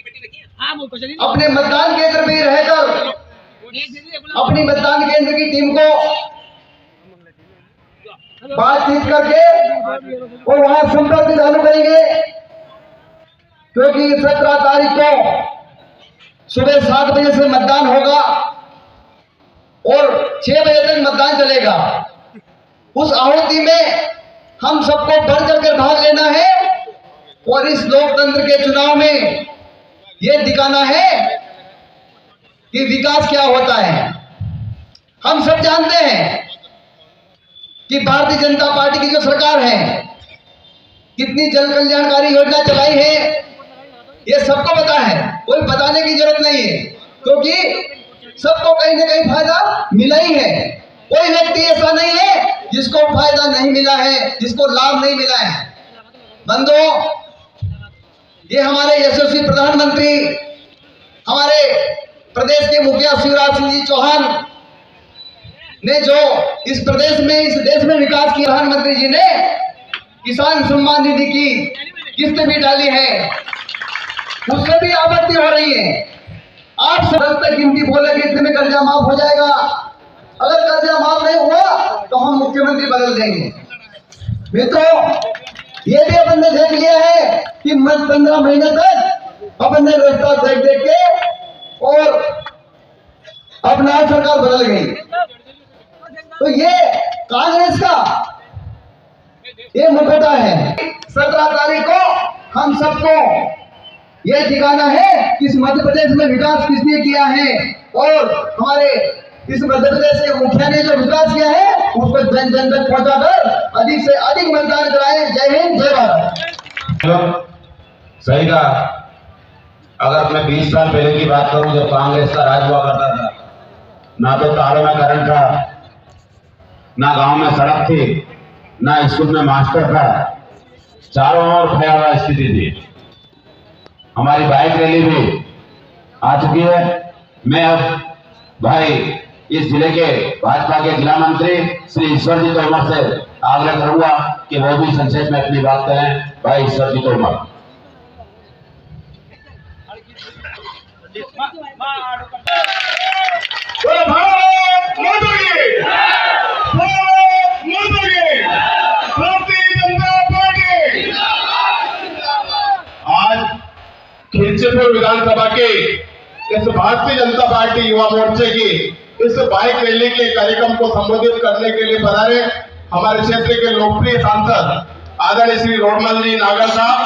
अपने मतदान केंद्र में रहकर अपनी मतदान केंद्र की टीम को बातचीत करके और वहां संपर्क चालू करेंगे, क्योंकि 17 तारीख को सुबह 7 बजे से मतदान होगा और 6 बजे तक मतदान चलेगा। उस आहुति में हम सबको बढ़ चढ़कर भाग लेना है और इस लोकतंत्र के चुनाव में ये दिखाना है कि विकास क्या होता है। हम सब जानते हैं कि भारतीय जनता पार्टी की जो सरकार है कितनी जन कल्याणकारी योजना चलाई है, ये सबको पता है, कोई बताने की जरूरत नहीं है, क्योंकि सबको कहीं ना कहीं फायदा मिला ही है। कोई व्यक्ति ऐसा नहीं है जिसको फायदा नहीं मिला है, जिसको लाभ नहीं मिला है। बंधुओं, ये हमारे यशस्वी प्रधानमंत्री, हमारे प्रदेश के मुखिया शिवराज सिंह जी चौहान ने जो इस प्रदेश में, इस देश में विकास किया, प्रधानमंत्री जी ने किसान सम्मान निधि की किस्त भी डाली है, उससे भी आपत्ति हो रही है। आप सब तक गिनती बोलेंगे इतने में कर्जा माफ हो जाएगा। अगर कर्जा माफ नहीं हुआ तो हम मुख्यमंत्री बदल देंगे। मित्रों, ये भी अपन ने देख लिया है कि 15 महीने तक अपन ने रास्ता देख देख के और अपना सरकार बदल गई। तो ये कांग्रेस का ये मुखौटा है। 17 तारीख को हम सबको ये दिखाना है कि इस मध्य प्रदेश में विकास किसने किया है और हमारे इस मध्य प्रदेश के मुखिया ने जो विकास किया है उसको जन जन तक पहुंचाकर अधिक से अधिक मतदान कराएं। जय हिंद, जय भारत। सही कहा। अगर मैं 20 साल पहले की बात करूं, जब कांग्रेस का राज हुआ करता था, ना तो तारों में करंट था, ना गांव में सड़क थी, ना स्कूल में मास्टर था, चारों ओर भयावह स्थिति थी। हमारी बाइक रैली भी आ चुकी है। मैं अब भाई इस जिले के भाजपा के जिला मंत्री श्री ईश्वरजी तोमर से आग्रह करूंगा कि वो भी संक्षेप में अपनी बात करें। भाई ईश्वरजी तोमर। खिलचीपुर विधानसभा के इस भारतीय जनता पार्टी युवा मोर्चे की इस बाइक रैली के कार्यक्रम को संबोधित करने के लिए पधारे हमारे क्षेत्र के लोकप्रिय सांसद आदरणीय श्री रोडमल जी नागर साहब।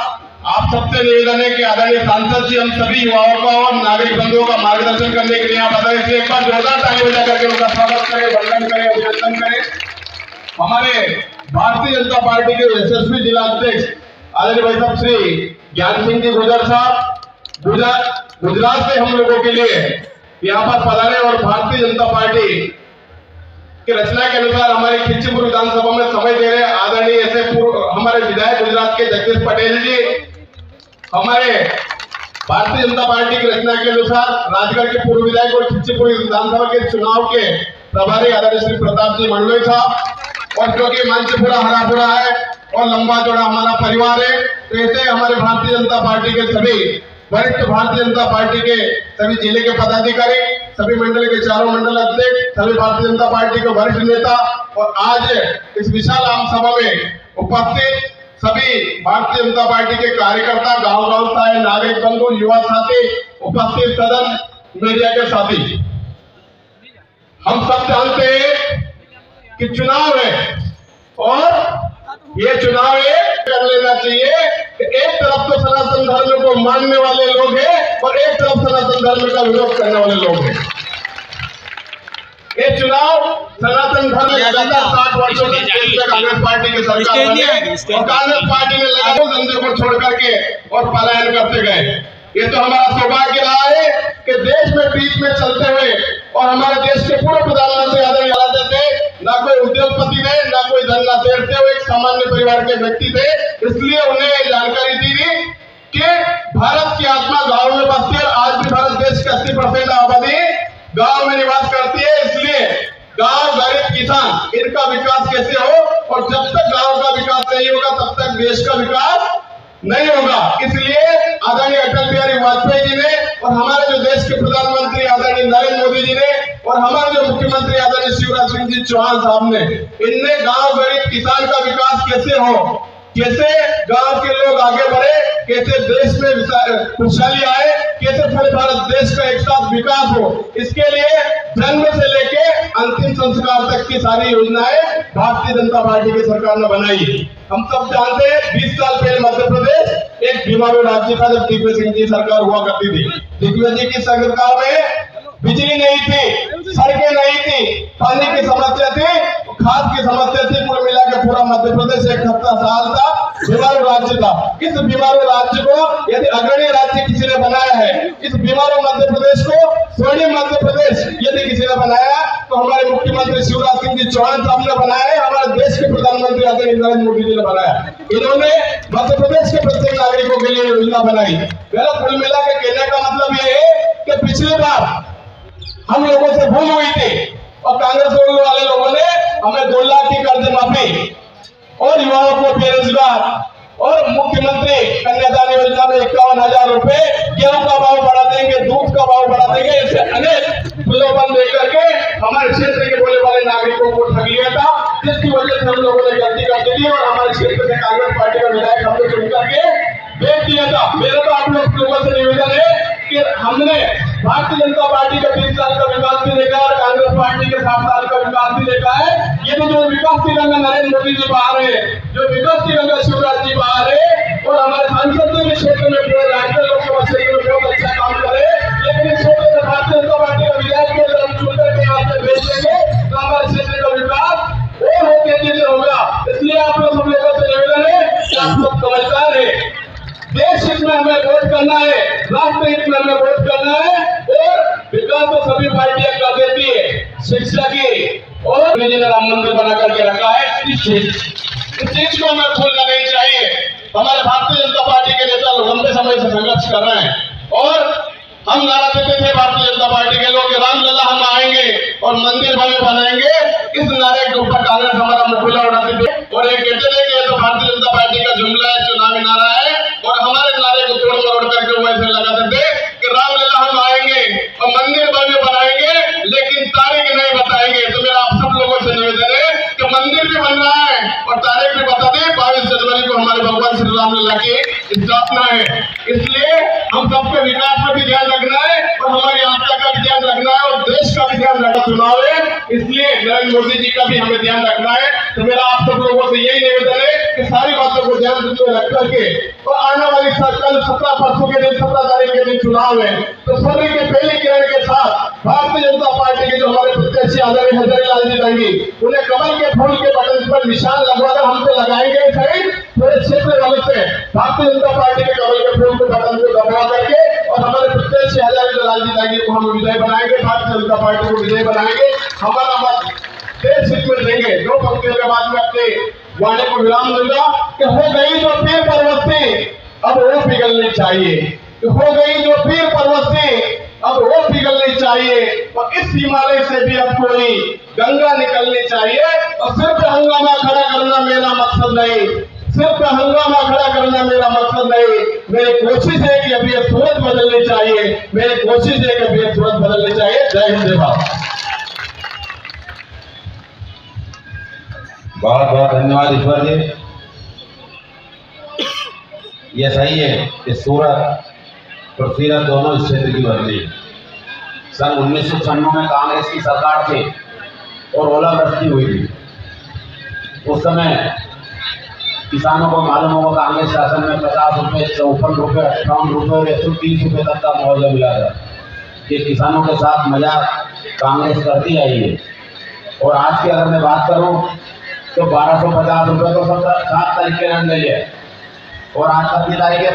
आप सबसे निवेदन है कि आदरणीय सांसद जी हम सभी युवाओं का और नागरिक बंधुओं का मार्गदर्शन करने के लिए यहाँ पधारे। इसलिए एक बार जोरदार ताली बजा करके उनका स्वागत करें, वंदन करें, अभिनंदन करें। हमारे भारतीय जनता पार्टी के यशस्वी जिला अध्यक्ष आदरणीय भाई साहब श्री ज्ञान सिंह जी गुजर साहब गुजरात से हम लोगों के लिए यहाँ पर पधारे और भारतीय जनता पार्टी की रचना के अनुसार हमारी खिलचीपुर विधानसभा में समय दे रहे आदरणीय ऐसे हमारे विधायक गुजरात के जगदीश पटेल जी, हमारे भारतीय जनता पार्टी की रचना के अनुसार राजगढ़ के पूर्व विधायक और खिलचीपुर विधानसभा के चुनाव के प्रभारी आदरणीय श्री प्रताप जी मंडलोई साहब। और क्योंकि मंच पूरा हरा भरा है और लंबा चौड़ा हमारा परिवार है, तो ऐसे हमारे भारतीय जनता पार्टी के सभी वरिष्ठ भारतीय जनता पार्टी के सभी जिले के पदाधिकारी, सभी मंडल के चारों मंडल अध्यक्ष, सभी भारतीय जनता पार्टी के वरिष्ठ नेता और आज इस विशाल आम सभा में उपस्थित सभी भारतीय जनता पार्टी के कार्यकर्ता, गांव से नागरिक बंधु, युवा साथी, उपस्थित सदन, मीडिया के साथी, हम सब जानते हैं कि चुनाव है और ये चुनाव कर लेना चाहिए कि एक तरफ तो सनातन धर्म को मानने वाले लोग हैं और एक तरफ सनातन धर्म का विरोध करने वाले लोग हैं। ये चुनाव सनातन धर्म 60 वर्षों से कांग्रेस पार्टी की सरकार बनी और कांग्रेस पार्टी ने लगातार धंधे को छोड़ करके और पलायन करते गए। ये तो हमारा सौभाग्य रहा है कि देश में बीच में चलते हुए और हमारे देश के पूर्व प्रधानमंत्री आदरणीय थे, ना कोई उद्योगपति थे, ना कोई धंधा सेठ थे, वो एक सामान्य परिवार के व्यक्ति थे। इसलिए उन्हें जानकारी दी गई कि भारत की आत्मा गांव में बसती है। आज भी भारत देश की 80% आबादी गांव में निवास करती है। इसलिए गांव, गरीब, किसान, इनका विकास कैसे हो, और जब तक गांव का विकास नहीं होगा तब तक देश का विकास नहीं होगा। इसलिए आदरणीय अटल बिहारी वाजपेयी जी और हमारे जो मुख्यमंत्री आदरणीय शिवराज सिंह जी चौहान साहब ने, इनने गांव गरीब किसान का विकास कैसे हो, कैसे गांव के लोग आगे बढ़े, कैसे देश में खुशहाली आए, कैसे पूरे भारत देश का एक साथ विकास हो, इसके लिए जन्म से लेके अंतिम संस्कार तक की सारी योजनाएं भारतीय जनता पार्टी की सरकार ने बनाई। हम सब जानते हैं 20 साल पहले मध्य प्रदेश एक बीमारू राज्य था जब दिग्विजय सिंह जी सरकार हुआ करती थी। दिग्विजय जी की सरकार में बिजली नहीं थी, सड़कें नहीं थी, पानी की समस्या थी, खाद की समस्या थी। कुल मिला के पूरा मध्य प्रदेश 71 साल था बीमारू राज्य था। इस बीमारू राज्य को यदि अग्रणी राज्य किसी ने बनाया है, इस बीमारू मध्य प्रदेश को स्वर्णिम मध्य प्रदेश यदि किसी ने बनाया तो हमारे मुख्यमंत्री शिवराज सिंह जी चौहान साहब ने बनाया है, हमारे देश के प्रधानमंत्री आदरणीय नरेंद्र मोदी जी ने बनाया। इन्होंने मध्य प्रदेश के प्रत्येक नागरिकों के लिए योजना बनाई। मेरा कुल मिला के कहने का मतलब ये है कि पिछली बार हम लोगों से भूल हुई थी और कांग्रेस वाले लोगों ने हमें 2 लाख की कर्ज माफी और युवाओं को बेरोजगार और मुख्यमंत्री कन्यादान योजना में 51,000 रुपए, गेहूं का भाव बढ़ा देंगे, दूध का भाव बढ़ा देंगे, ऐसे अनेक प्रलोभन देकर के हमारे क्षेत्र के बोले वाले नागरिकों को ठग लिया था, जिसकी वजह से हम लोगों ने गलती कर दी और हमारे क्षेत्र से कांग्रेस पार्टी का विधायक हमने चुन करके भेज दिया था। मेरा तो आप लोगों से निवेदन है कि हमने भारतीय जनता पार्टी का 20 साल का विकास भी देखा और कांग्रेस पार्टी के 7 साल का विकास भी देखा है। ये तो जो विकास की गंगा नरेंद्र मोदी जी बहा रहे हैं, जो विकास की गंगा शिवराज जी बहा रहे हैं और हमारे सांसद के क्षेत्र में पूरे राज्य लोकसभा क्षेत्र में बहुत अच्छा काम करे, लेकिन इस क्षेत्र में भारतीय जनता पार्टी का विधायक के अगर हम चुनकर के यहाँ से भेज देंगे तो हमारे क्षेत्र का विकास और हो तेजी से होगा। इसलिए आप लोग सब लोगों से निवेदन है कि आप लोग समझदार है, देश हित में हमें वोट करना है, राष्ट्र हित में हमें वोट करना है और विकास तो सभी पार्टियां कर देती है, शिक्षा की और राम मंदिर बना करके रखा है। इस चीज को हमें भूलना नहीं चाहिए। हमारे भारतीय जनता पार्टी के नेता लंबे समय से संघर्ष कर रहे हैं और हम नारा देते थे भारतीय जनता पार्टी के लोग रामलला हम आएंगे और मंदिर भव्य बनाएंगे। इस नारे के ऊपर कांग्रेस हमारा मुखबिला उड़ाते थे और ये कहते थे कि ये तो भारतीय जनता पार्टी का जुमला है, चुनावी नारा है और हमारे नारे को तोड़ मरोड़ करके वो ऐसे लगाते थे कि रामलला हम आएंगे और मंदिर भव्य बनाएंगे, लेकिन तारीख नहीं बताएंगे। तो मेरा आप सब लोगों से निवेदन है कि मंदिर भी बन रहा है और तारीख भी बता दें, 22 जनवरी को हमारे भगवान श्री रामलला की स्थापना है। इसलिए हम सबके विकास पर भी ध्यान रखना है और हमारी आपदा का भी ध्यान रखना है और देश का भी ध्यान रखना चुनाव है, इसलिए नरेंद्र मोदी जी का भी हमें ध्यान रखना है। तो मेरा आप सब लोगों से यही निवेदन है कि सारी बातों को ध्यान में रख करके और आने वाली कल 17 परसों के दिन 17 तारीख के दिन चुनाव है, तो सूर्य के पहले किरण के साथ भारतीय जनता पार्टी के जो हमारे प्रत्याशी आदरणीय हजारीलाल जी रहेंगे, उन्हें कमल के फूल के बटन पर निशान लगवाकर हम तो लगाएंगे सही पूरे क्षेत्र वाले से भारतीय जनता पार्टी के कमल के फूल के बटन को दबा करके और हमारे प्रत्याशी हजारीलाल जी रहेंगे को हम विजय बनाएंगे, भारतीय जनता पार्टी को विजय बनाएंगे। हमारा मत देश हित में देंगे। 2 पंक्तियों के बाद में अपने वाणी को विराम दूंगा कि हो गई जो पीर परवस्ती अब वो पिघलनी चाहिए, हो गई जो पीर परवस्ती अब वो पिघलनी चाहिए और इस हिमालय से भी अब कोई गंगा निकलनी चाहिए। और सिर्फ हंगामा खड़ा करना मेरा मकसद नहीं, सिर्फ हंगामा खड़ा करना मेरा मकसद नहीं, मेरी कोशिश है कि अभी सूरत बदलनी चाहिए, मेरी कोशिश है कि अभी सूरत बदलनी चाहिए। जय हिंद, जय भारत। बहुत बहुत धन्यवाद ईश्वर जी। ये सही है कि सूरत और सीरत दोनों इस क्षेत्र की बनती है। सन 1996 में कांग्रेस की सरकार थी और ओलावृष्टि हुई थी। उस समय किसानों को मालूम होगा कांग्रेस शासन में 50 रुपये, 54 रुपये, 58 रुपये और 130 रुपये तक का मुआवजा मिला था। ये किसानों के साथ मजाक कांग्रेस करती आई है। और आज की अगर मैं बात करूं तो 1250 रुपये तो 7 तारीख के रन गई है और आज कितनी तारीख है?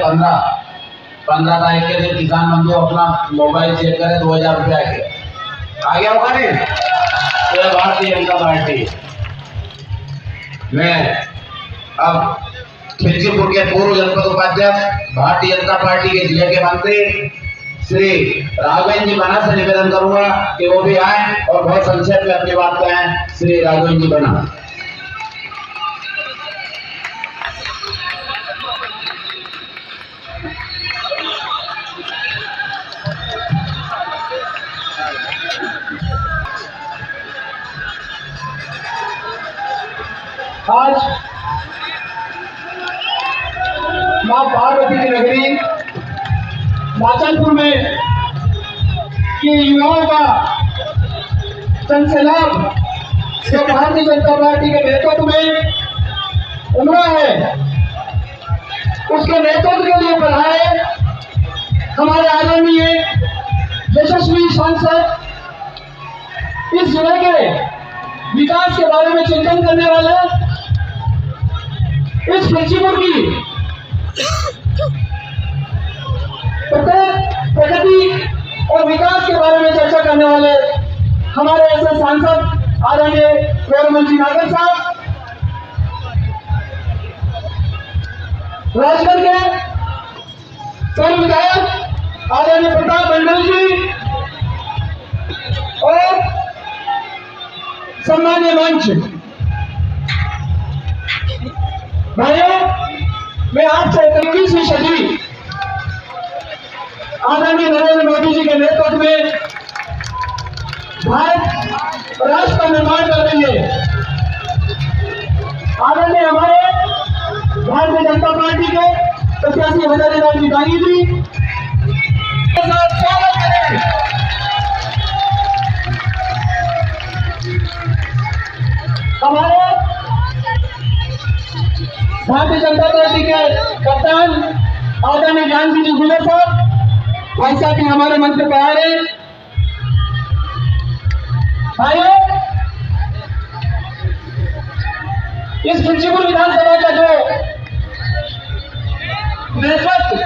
15 तारीख के दिन किसान बंधु अपना मोबाइल चेक करे 2000 रुपये आ गया होगा नहीं? तो भारतीय जनता पार्टी मैं अब खिलचीपुर के पूर्व जनपद उपाध्यक्ष भारतीय जनता पार्टी के जिले के मंत्री श्री राघवेंद्र जी बना से निवेदन करूंगा कि वो भी आए और बहुत संक्षेप में अपनी बात कहें। श्री राघवेंद्र जी बना। आज मां पार्वती की नगरी माचलपुर में ये युवाओं का जनसैलाब जो भारतीय जनता पार्टी के नेतृत्व में उमड़ा है, उसके नेतृत्व के लिए बढ़ाए हमारे आदरणीय यशस्वी सांसद, इस जिले के विकास के बारे में चिंतन करने वाले, इस फिरचीपुर की प्रगति और विकास के बारे में चर्चा करने वाले हमारे ऐसे सांसद आदरणीय गौरमल जी नागर साहब, राजगढ़ के पूर्व विधायक आदरणीय प्रताप मंडल जी और सम्मान्य मंच भाइयों, मैं आपसे 21वीं सदी आदरणीय नरेंद्र मोदी जी के नेतृत्व में भारत राष्ट्र का निर्माण कर रही है। आदरणीय हमारे भारतीय जनता पार्टी के प्रत्याशी हजारीलाल जिदानी जी के साथ स्वागत करें। हमारे भारतीय जनता पार्टी के कप्तान आदरणीय ज्ञान सिंह जी गुलर साहब, भाई साहब भी हमारे मंच पर आ रहे हैं। भाइयों, इस फिरचीपुर विधानसभा का जो नेतृत्व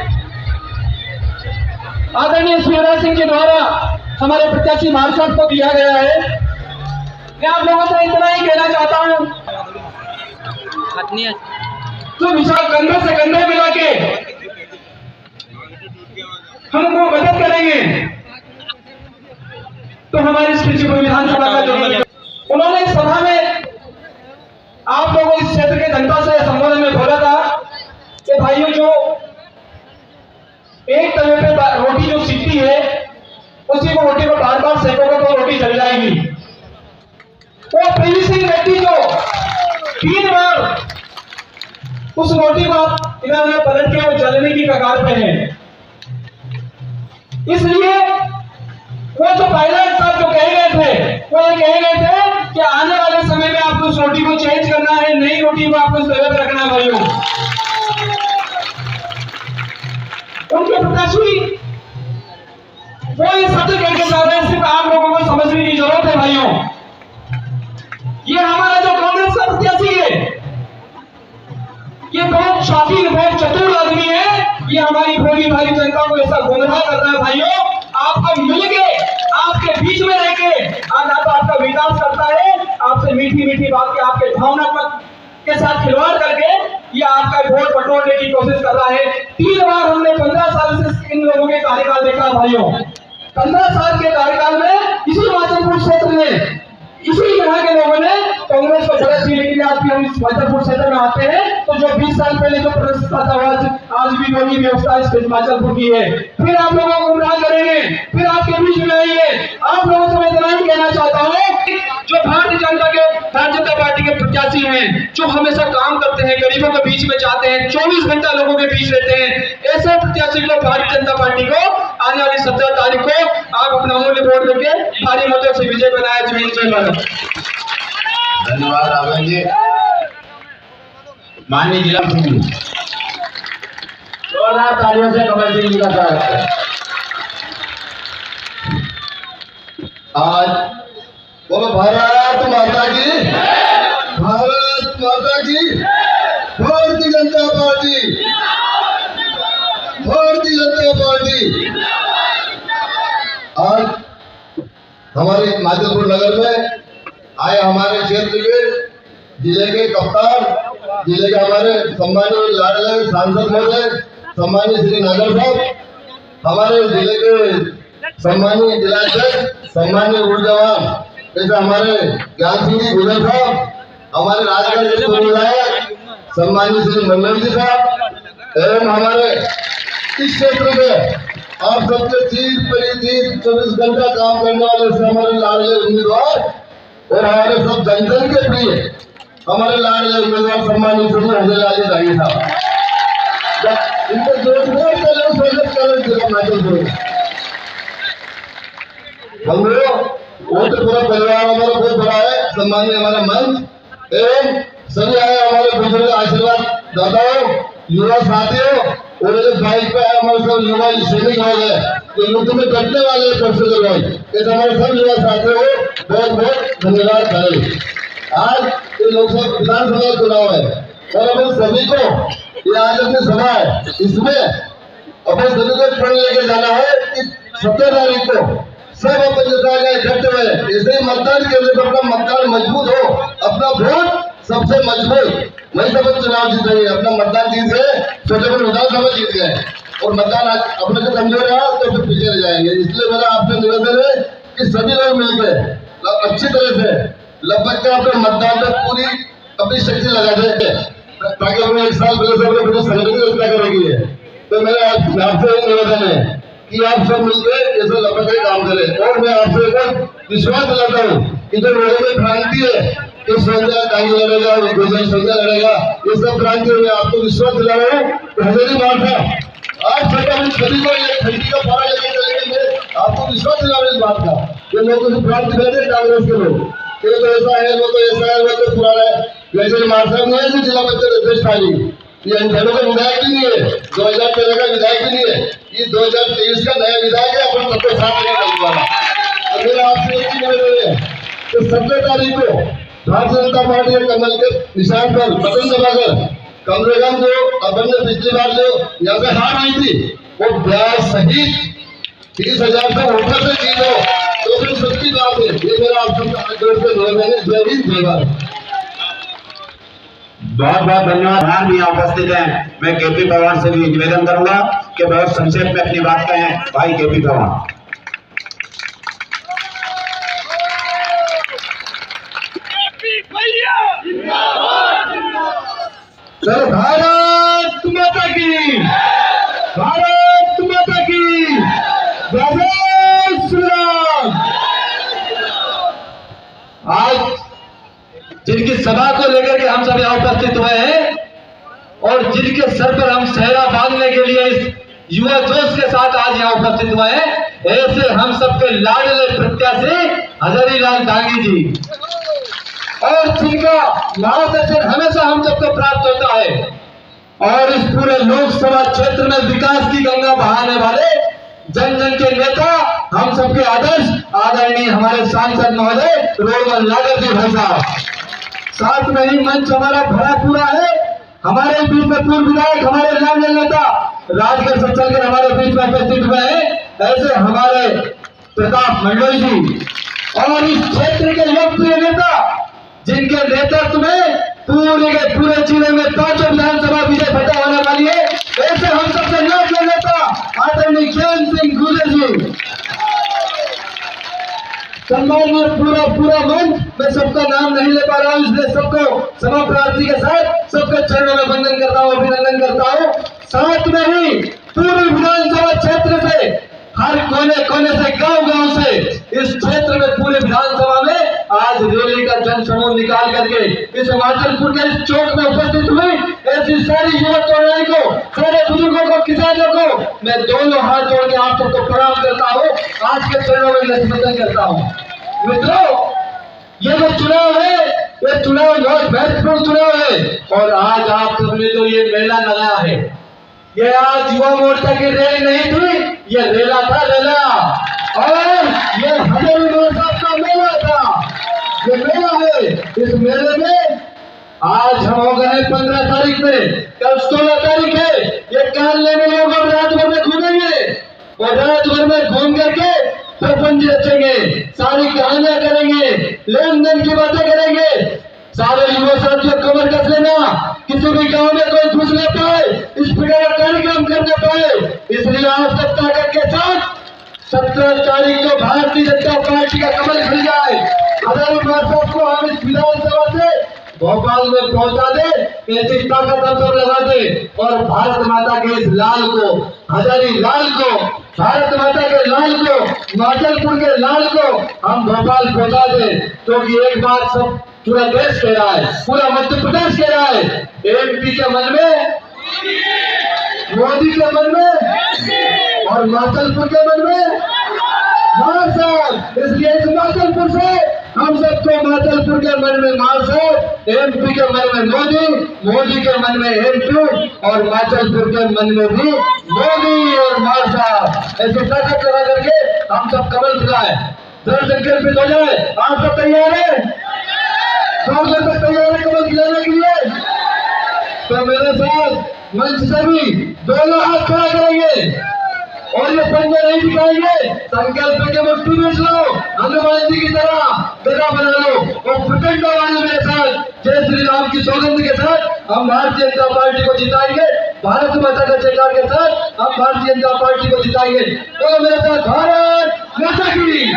आदरणीय शिवराज सिंह के द्वारा हमारे प्रत्याशी मार्शल को दिया गया है, मैं आप लोगों से इतना ही कहना चाहता हूं, तो विशाल कंधे से कंधे मिला के हमको मदद करेंगे तो हमारी इस फिरचीपुर विधानसभा का जो उन्होंने इस सभा में आप लोगों इस क्षेत्र के जनता से संबोधन में बोला था कि भाइयों, जो एक तवे पे रोटी जो सिकती है उसी को रोटी को बार बार सेकोगे तो रोटी जल जाएगी। वो पीवी सिंह व्यक्ति जो 3 बार उस रोटी को इन्होंने पलट के वो जलने की कगार पे है, इसलिए वो जो पायलट साहब जो कहे गए थे वो ये कहे गए थे कि आने वाले समय में आपको उस रोटी को चेंज करना है, नई रोटी को आपको उस जगह पर रखना है। भाइयों, उनके प्रत्याशी वो ये शब्द कहते जा रहे हैं, सिर्फ आप लोगों को समझने की जरूरत है। भाइयों, ये हमारा जो कांग्रेस का प्रत्याशी है, ये बहुत शातिर, बहुत चतुर आदमी है, ये हमारी भोली भारी जनता को ऐसा गुमराह करता है। भाइयों, आपको मिलके, आपके बीच में रह के आज आपका विकास करता है, आपसे मीठी मीठी बात के, आपके भावनात्मक के साथ खिलवाड़ करके ये आपका वोट बटोरने की कोशिश कर रहा है। 3 बार हमने 15 साल से इन लोगों के कार्यकाल देखा। भाइयों, 15 साल के कार्यकाल में इसी माचलपुर क्षेत्र में इसी यहाँ के लोगों ने कांग्रेस को बढ़त दी, लेकिन आज भी हम इस माचलपुर क्षेत्र में आते हैं तो जो 20 साल पहले जो प्रतिष्ठा था आज भी वही व्यवस्था इस माचलपुर की है। फिर आप लोगों को गुमराह करेंगे, फिर आपके बीच में आएंगे। आप लोगों से मैं इतना ही कहना चाहता हूँ, जो भारतीय जनता पार्टी के प्रत्याशी हैं, जो हमेशा काम करते हैं, गरीबों के बीच में जाते हैं, 24 घंटा लोगों के बीच रहते हैं, ऐसे प्रत्याशी को भारतीय जनता पार्टी को आने वाली 17 तारीख को आप अपना अमूल्य वोट देके भारी मतों से विजय बनाया। जय भारत। धन्यवाद आनंद जी। माननीय जिला सिंह, जोरदार तालियों से कमल सिंह जी का स्वागत है। आज बोलो भारत माता की, भारत माता की, भारतीय जनता पार्टी, भारतीय जनता पार्टी। आज हमारे माचलपुर नगर में आए हमारे क्षेत्र के जिले के कप्तान, जिले के हमारे सम्मानीय लाडले सांसद महोदय, सम्मानीय श्री नागर साहब, हमारे जिले के सम्मानीय जिलाध्यक्ष, सम्मानीय ऊर्जावान जैसे हमारे ज्ञान सिंह जी गुजर साहब, हमारे राजगढ़ के पूर्व विधायक सम्मानीय श्री मंडल जी साहब, एवं हमारे इस क्षेत्र में आप सबके चीज परिचीज 24 घंटा काम करने वाले से हमारे लाडले उम्मीदवार और हमारे सब जन जन के प्रिय हमारे लाडले उम्मीदवार सम्मानित श्री अजय लाल दागी साहब इनको जोर से लोग स्वागत करें जिला नाचल को बंगलो वो तो पूरा परिवार हमारा बहुत बड़ा है। सम्मानित हमारा मंच एवं सभी आए हमारे बुजुर्ग आशीर्वाद दाताओं युवा साथियों और जो बाइक पे आए हमारे सब युवा सैनिक हो गए तो युद्ध में कटने वाले प्रोफेसर भाई ये हमारे सब युवा साथियों को बहुत बहुत धन्यवाद करें। आज ये लोकसभा विधानसभा चुनाव है और हमें सभी को ये आज अपनी सभा है इसमें अपने सभी को प्रण लेके जाना है कि 17 तारीख को सब अपन जैसा इकट्ठे हुए ऐसे ही मतदान केंद्र पर अपना मतदान मजबूत हो अपना वोट सबसे मजबूत वही सब चुनाव जीत रही है अपना मतदान जीत गए छोटे बड़े विधानसभा जीत गए और मतदान अपने से कमजोर रहा तो फिर पीछे रह जाएंगे। इसलिए मेरा आपसे निवेदन है कि सभी लोग मिलकर अच्छी तरह से लगभग के अपने मतदान पर पूरी अपनी शक्ति लगा दे ताकि अपने 1 साल पहले से अपने संगठन की रचना करेगी है। तो मेरा आपसे निवेदन है कि आप सब मिलकर ऐसे लगभग काम करें और मैं आपसे एक विश्वास दिलाता हूँ कि जो लोगों में भ्रांति है कि संजय दागी लड़ेगा संजय लड़ेगा ये सब भ्रांति मैं आपको विश्वास दिला रहा हूँ। हजारी मार था आज सरकार सभी को ये ठंडी का पारा लेकर चलेंगे मैं आपको विश्वास दिला रहा हूँ इस बात का। ये लोगों से भ्रांति बैठे कांग्रेस के लोग ये तो ऐसा है वो तो ऐसा है वो तो पुराना है वैसे मार साहब नहीं है जिला पंचायत अध्यक्ष था ये अंधेरों का विधायक भी नहीं है 2013 का विधायक भी नहीं है ये 2023 का नया विधायक है अपन सबके साथ लेकर वाला। अगर आपसे एक ही निवेदन है कि 17 तारीख को भारतीय जनता पार्टी के कमल के निशान पर बटन दबाकर कम से कम जो अपन ने पिछली बार जो यहाँ से हार आई थी वो ब्याज सहित 30,000 से ऊपर से जीतो तो फिर सच्ची बात है। ये मेरा आप सबका निवेदन है। जय हिंद जय भारत। बहुत बहुत धन्यवाद। यहाँ भी उपस्थित हैं मैं केपी पवार से भी निवेदन करूंगा कि बहुत संक्षेप में अपनी बात कहें भाई केपी पवार। चलो भारत माता की जय श्री राम। आज जिनकी सभा को लेकर के हम सब यहाँ उपस्थित हुए हैं और जिनके सर पर हम सहरा बांधने के लिए इस युवा जोश के साथ आज यहाँ उपस्थित हुए हैं ऐसे हम सबके लाडले प्रत्याशी हजारी लाल दागी जी और जिनका मार्गदर्शन हमेशा हम सबको प्राप्त होता है और इस पूरे लोकसभा क्षेत्र में विकास की गंगा बहाने वाले जन जन के नेता हम सबके आदर्श आदरणीय हमारे सांसद महोदय रोहन नागर जी भाई साहब। साथ में ही मंच हमारा भरा पूरा है। हमारे बीच में पूर्व विधायक हमारे लाडले नेता राजगढ़ से चलकर हमारे बीच में उपस्थित हुए हैं ऐसे हमारे प्रताप मंडल जी और इस क्षेत्र के लोकप्रिय नेता जिनके नेतृत्व में पूरे जिले में 5 विधानसभा विजय फतह होने वाली है ऐसे हम सबसे लोकप्रिय नेता आदरणीय ज्ञान सिंह गुर्जर जी। सम्मानीय पूरा मंच मैं सबका नाम नहीं ले पा रहा हूँ इसलिए सबको क्षमा प्रार्थी के साथ सबके चरणों में वंदन करता हूँ अभिनंदन करता हूँ। साथ में ही पूर्व विधानसभा क्षेत्र से हर कोने से गांव से इस क्षेत्र में पूरे विधानसभा में आज रैली का जनसमूह निकाल करके इस हिमाचलपुर के इस चौक में उपस्थित हुई ऐसी सारी युवक तरुणाई को सारे बुजुर्गों को किसानों को मैं दोनों हाथ जोड़ के आप सबको प्रणाम करता हूँ आज के चरणों में नतमस्तक करता हूँ। मित्रों ये जो चुनाव है ये चुनाव बहुत महत्वपूर्ण चुनाव है और आज आप सबने जो ये मेला लगाया है ये आज युवा मोर्चा की रैली नहीं थी ये रेला था रेला और ये हजारी मोर्चा का मेला था ये मेला है। इस मेले में आज हम हो गए 15 तारीख में कल 16 तारीख है ये कान लेने लोग अब रात भर में घूमेंगे और रात भर में घूम करके प्रपंच रचेंगे सारी कहानियां करेंगे लेन देन की बातें करेंगे। सारे युवा साथियों कमर कस लेना किसी भी गांव में कोई घुस न पाए इस प्रकार का कार्यक्रम कर न पाए इसलिए आप सब ताकत के साथ 17 तारीख को भारतीय जनता पार्टी का कमल खिल जाए हजारी मार्शल को हम इस विधानसभा से भोपाल में पहुंचा दे ऐसी ताकत हम सब लगा दे और भारत माता के इस लाल को हजारी लाल को भारत माता के लाल को हिमाचलपुर के लाल को हम भोपाल पहुंचा दे क्योंकि एक बात सब पूरा देश कह रहा है, पूरा मध्य प्रदेश कह रहा है, एमपी के मन में, मोदी के मन में और माचलपुर के मन में मार साहब। इसलिए इस माचलपुर से हम सबको माचलपुर के मन में मार साहब, एमपी के मन में मोदी, मोदी के मन में एमपी और माचलपुर के मन में भी मोदी और मार साहब। ऐसे ताकत लगा करके हम सब कमल खिलाए, दर्द संकल्पित हो जाए। आप सब तैयार है? सब तक तैयार है कमल खिलाने के लिए? तो मेरे साथ मंच से भी दोनों हाथ खड़ा करेंगे और ये पंजा नहीं दिखाएंगे। संकल्प के मुट्ठी में लो, हनुमान जी की तरह गदा बना लो और प्रचंड आवाज मेरे साथ जय श्री राम की सौगंध के साथ हम भारतीय जनता पार्टी को जिताएंगे। भारत माता का जयकार के साथ हम भारतीय जनता पार्टी को जिताएंगे। तो मेरे साथ भारत माता की,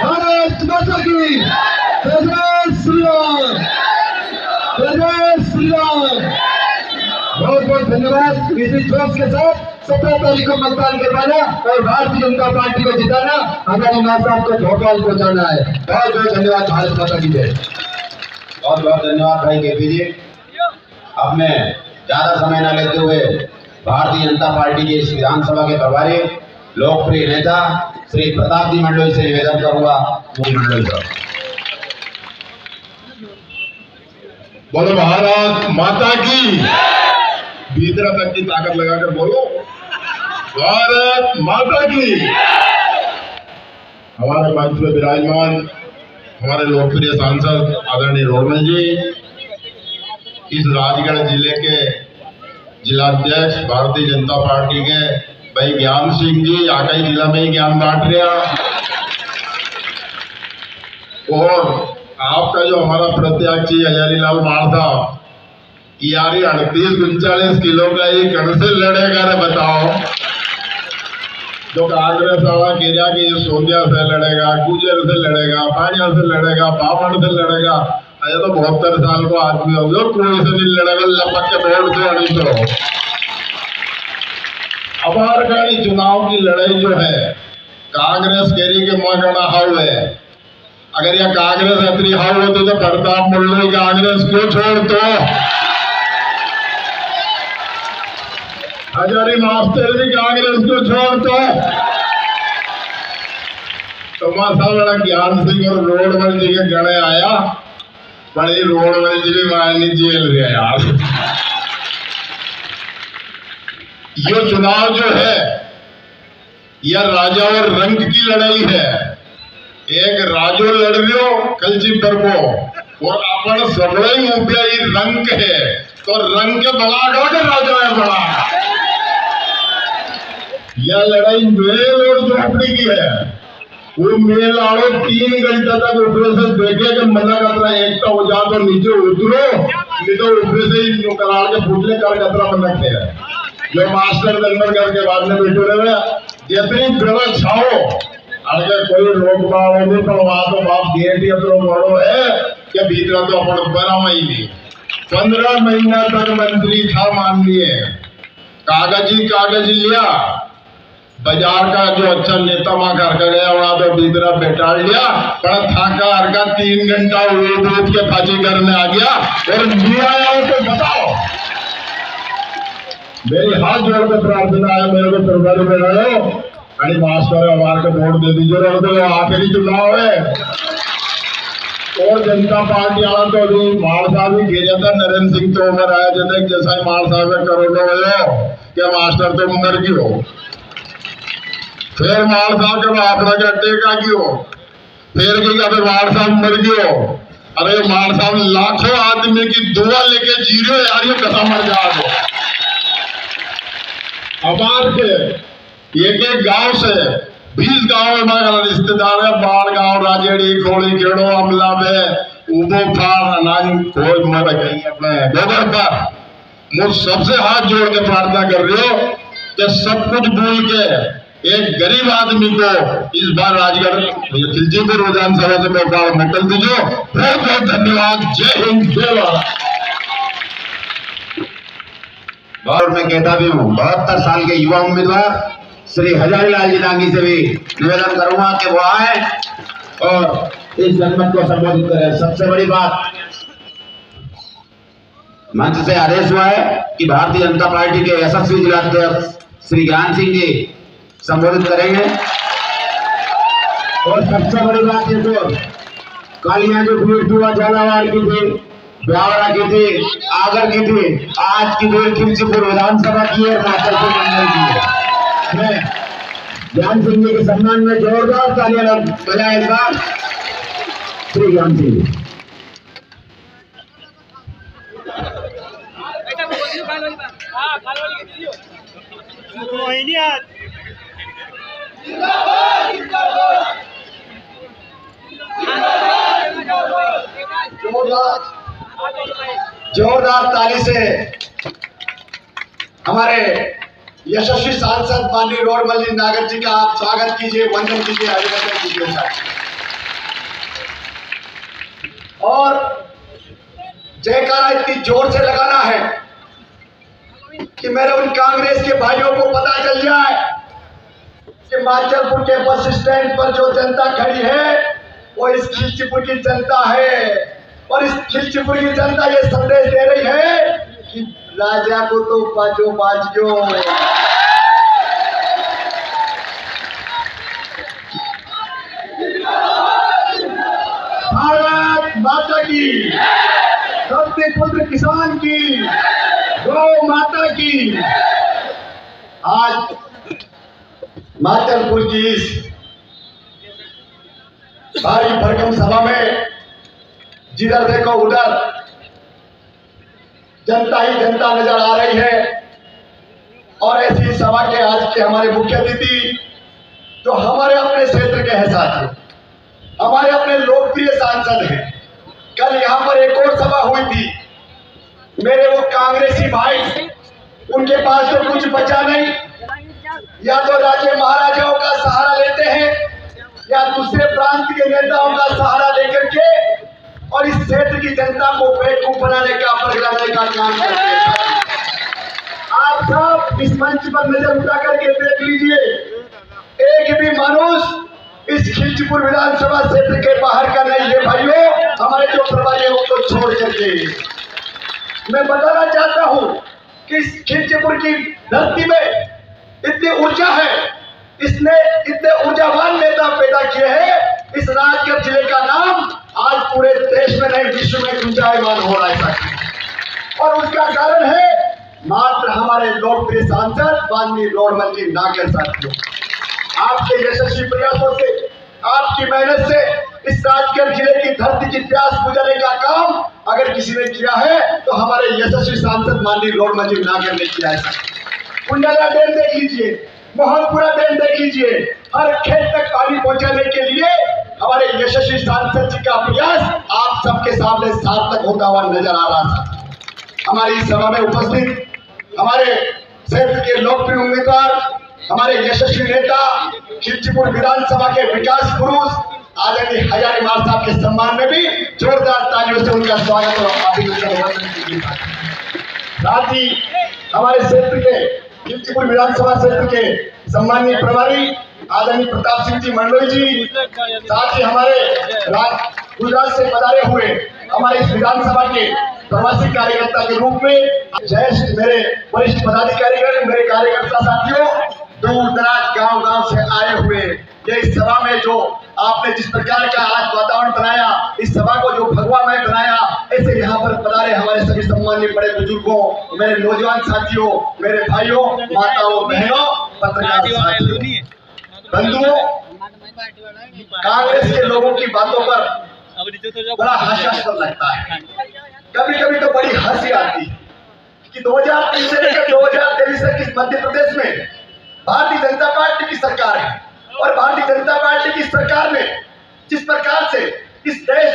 भारत माता की, जय श्री राम, जय श्री राम। बहुत बहुत धन्यवाद। इसी जोश के साथ 17 तारीख को मतदान करवाना और भारतीय जनता पार्टी को जिताना, हमारी मां साहब को भोपाल पहुंचाना है। बहुत बहुत धन्यवाद। भारत माता की जय। बहुत बहुत धन्यवाद भाई केपी जी। अब मैं ज्यादा समय न लेते हुए भारतीय जनता पार्टी के इस विधानसभा के प्रभारी लोकप्रिय नेता श्री प्रताप जी मंडलोई से निवेदन करूंगा। मंडलोई साहब। बोलो भारत माता की, भीतरा तक की ताकत लगाकर बोलो भारत माता की। हमारे मंच में विराजमान हमारे लोकप्रिय सांसद आदरणीय रोडमल जी, इस राजगढ़ जिले के जिलाध्यक्ष भारतीय जनता पार्टी के भाई ज्ञान सिंह जी, आकाई जिला में ही ज्ञान बांट रहे हैं, और आपका जो हमारा प्रत्याशी हजारीलाल मार साहब, यार 38-39 किलो का ये कण से लड़ेगा रे बताओ। जो कांग्रेस वाला कह रहा कि ये सोंदिया से लड़ेगा, गुजर से लड़ेगा, पानिया से लड़ेगा, बामण से लड़ेगा। अरे तो 72 साल को आदमी हो गया, कोई से नहीं लड़ेगा, लपक के वोट से अड़ी तो। अब चुनाव की लड़ाई जो है, कांग्रेस कह रही कि मगना हाउ है। अगर यह कांग्रेस इतनी हाउ होती तो प्रताप मुंडलोई कांग्रेस क्यों छोड़ दो? हजारी मास्टर भी कांग्रेस को छोड़ दो। तो मासा बड़ा ज्ञान सिंह और रोडमल जी के गणे आया, बड़ी रोडमल जी भी मायनी जेल गया यार। ये चुनाव जो है यह राजा और रंग की लड़ाई है। एक राजो लड़ रहे हो कलची पर को, और अपन सबड़े मुद्दा ही रंग है, तो रंग के बड़ा डोटे राजा है बड़ा। यह लड़ाई मेल और झोपड़ी की है। वो मेल आड़ो 3 घंटे तक ऊपर से देखे कि मजा कतरा एक हो जा तो नीचे उतरो, नहीं तो ऊपर से ही करार के फूटले कर कतरा मन रखे है। जो मास्टर नंबर करके बाद में बैठे रहे, जितनी बेड़ा छाओ अगर कोई रोक पाओ नहीं, तो वहां तो बाप गेट या तो बड़ो है कि भीतर तो अपन बनावा ही नहीं। 15 महीना तक मंत्री था माननीय, कागज लिया, बाजार का जो अच्छा नेता वहां घर का गया वहां तो भीतर बैठा लिया, पर थाका हर का 3 घंटा दूध के फांसी करने आ गया और नहीं आया हो तो बताओ। मेरी हाथ जोड़ के प्रार्थना है, मेरे को सरकारी में रहो आणि मास्टर हमारे को वोट दे दीजिए। और तो आखिरी चुनाव है और जनता पार्टी वाला तो अभी मार साहब ही घेर जाता, नरेंद्र सिंह तोमर आया जैसे जैसा ही मार साहब में करोड़ों हो क्या मास्टर तो मर गई हो, फिर मार साहब के आपड़ा का टेका क्यों, फिर फिर मार साहब मर गई हो। अरे मार साहब लाखों आदमी की दुआ लेके जी रहे हो यार, ये कसा मर जाओ। अब के एक गांव से 20 गांव में हमारा रिश्तेदार है, बाढ़ गांव, राजेड़ी, खोड़ी, खेड़ो, अमला में उबो फार अनाज कोई मर गई अपने गोबर पर। मुझ सबसे हाथ जोड़ के प्रार्थना कर रही हो कि सब कुछ भूल के एक गरीब आदमी को इस बार राजगढ़ खिलचीपुर विधानसभा से मौका निकल दीजिए। बहुत बहुत धन्यवाद। जय हिंद, जय भारत। और मैं कहता भी हूँ 72 साल के युवा उम्मीदवार श्री हजारीलाल जी डांगी से भी निवेदन करूंगा कि वो आए और इस जनमत को संबोधित करें। सबसे बड़ी बात, मंच से आदेश हुआ है कि भारतीय जनता पार्टी के यशस्वी जिलाध्यक्ष श्री ज्ञान सिंह जी संबोधित करेंगे। और सबसे बड़ी बात ये तो कल यहाँ जो भीड़ हुआ झालावाड़ की थी, ब्यावरा की थी, आगर की थी, आज की भीड़ खिलचीपुर विधानसभा की है, माचलपुर मंडल की है। मैं ज्ञान सिंह जी के सम्मान में जोरदार तालियां बजाएं इस बार। श्री ज्ञान सिंह जी। जोरदार ताली से हमारे यशस्वी सांसद माननीय रोडमल जी नागर जी का आप स्वागत कीजिए, वंदन कीजिए, अभिनंदन कीजिए। और जयकारा इतनी जोर से लगाना है कि मेरे उन कांग्रेस के भाइयों को पता चल जाए कि माचलपुर के बस स्टैंड पर जो जनता खड़ी है वो इस खिलचीपुर की जनता है। और इस खिलचीपुर की जनता ये संदेश दे रही है कि राजा को तो बाजो बाजियो। भारत माता की, धरती पुत्र किसान की, गौ माता की। आज माचलपुर की इस भारी भरकम सभा में जिधर देखो उधर जनता ही जनता नजर आ रही है। और ऐसी सभा के आज के हमारे मुख्य अतिथि जो हमारे अपने क्षेत्र के हैं साथियों, हमारे अपने लोकप्रिय सांसद हैं। कल यहाँ पर एक और सभा हुई थी, मेरे वो कांग्रेसी भाई, उनके पास तो कुछ बचा नहीं, या तो राजे महाराजाओं का सहारा लेते हैं या दूसरे प्रांत के नेताओं का सहारा लेकर के और इस क्षेत्र की जनता को बेवकूफ बनाने का, पगलाने का काम करते हैं। आप सब इस मंच पर नजर उठा करके देख लीजिए, एक भी मनुष्य इस खिलचीपुर विधानसभा क्षेत्र के बाहर का नहीं है भाइयों। हमारे जो प्रभारी है उनको छोड़ करके मैं बताना चाहता हूं कि इस खिलचीपुर की धरती में इतनी ऊर्जा है, इसने इतने ऊर्जावान नेता पैदा किए हैं। इस राजगढ़ जिले का नाम आज पूरे देश में नहीं विश्व में गुंजायमान हो रहा है और उसका कारण है मात्र हमारे लोकप्रिय सांसद माननीय रोडमल जी नागर साथियों। आपके यशस्वी प्रयासों से, आपकी मेहनत से इस राजगढ़ जिले की धरती की प्यास बुझाने का काम अगर किसी ने किया है तो हमारे यशस्वी सांसद माननीय रोडमल जी नागर ने किया है। कुंडला डैम देख लीजिए, मोहनपुरा डैम देख लीजिए, हर खेत तक पानी पहुंचाने के लिए हमारे यशस्वी सांसद जी का प्रयास आप सबके सामने सार्थक होता हुआ नजर आ रहा था। हमारी इस सभा में उपस्थित हमारे क्षेत्र के लोकप्रिय उम्मीदवार, हमारे यशस्वी नेता, खिलचीपुर विधानसभा के विकास पुरुष आदरणीय हजारी मार साहब के सम्मान में भी जोरदार तालियों से उनका स्वागत और अभिनंदन। साथ ही हमारे क्षेत्र के खिलचीपुर विधानसभा क्षेत्र के सम्मानीय प्रभारी आदरणीय प्रताप सिंह जी मंडलोई जी, साथ ही हमारे गुजरात से पधारे हुए हमारे इस विधानसभा के प्रवासी कार्यकर्ता के रूप में ज्येष्ठ मेरे वरिष्ठ पदाधिकारीगण, मेरे कार्यकर्ता साथियों, दूर दराज गांव से आए हुए ये इस सभा में जो आपने जिस प्रकार का आज वातावरण बनाया, इस सभा को जो भगवामय बनाया, ऐसे यहाँ पर पधारे हमारे सभी सम्मानित बड़े बुजुर्गों, मेरे नौजवान साथियों, मेरे भाइयों, माताओं, बहनों, पत्रकार साथियों, बंधुओं, कांग्रेस के लोगों की बातों पर बड़ा हास्यास्पद लगता है। कभी कभी तो बड़ी हंसी आती है कि 2003 से लेकर 2023 तक इस मध्य प्रदेश में भारतीय जनता पार्टी की सरकार है और भारतीय जनता पार्टी की सरकार ने जिस प्रकार से इस देश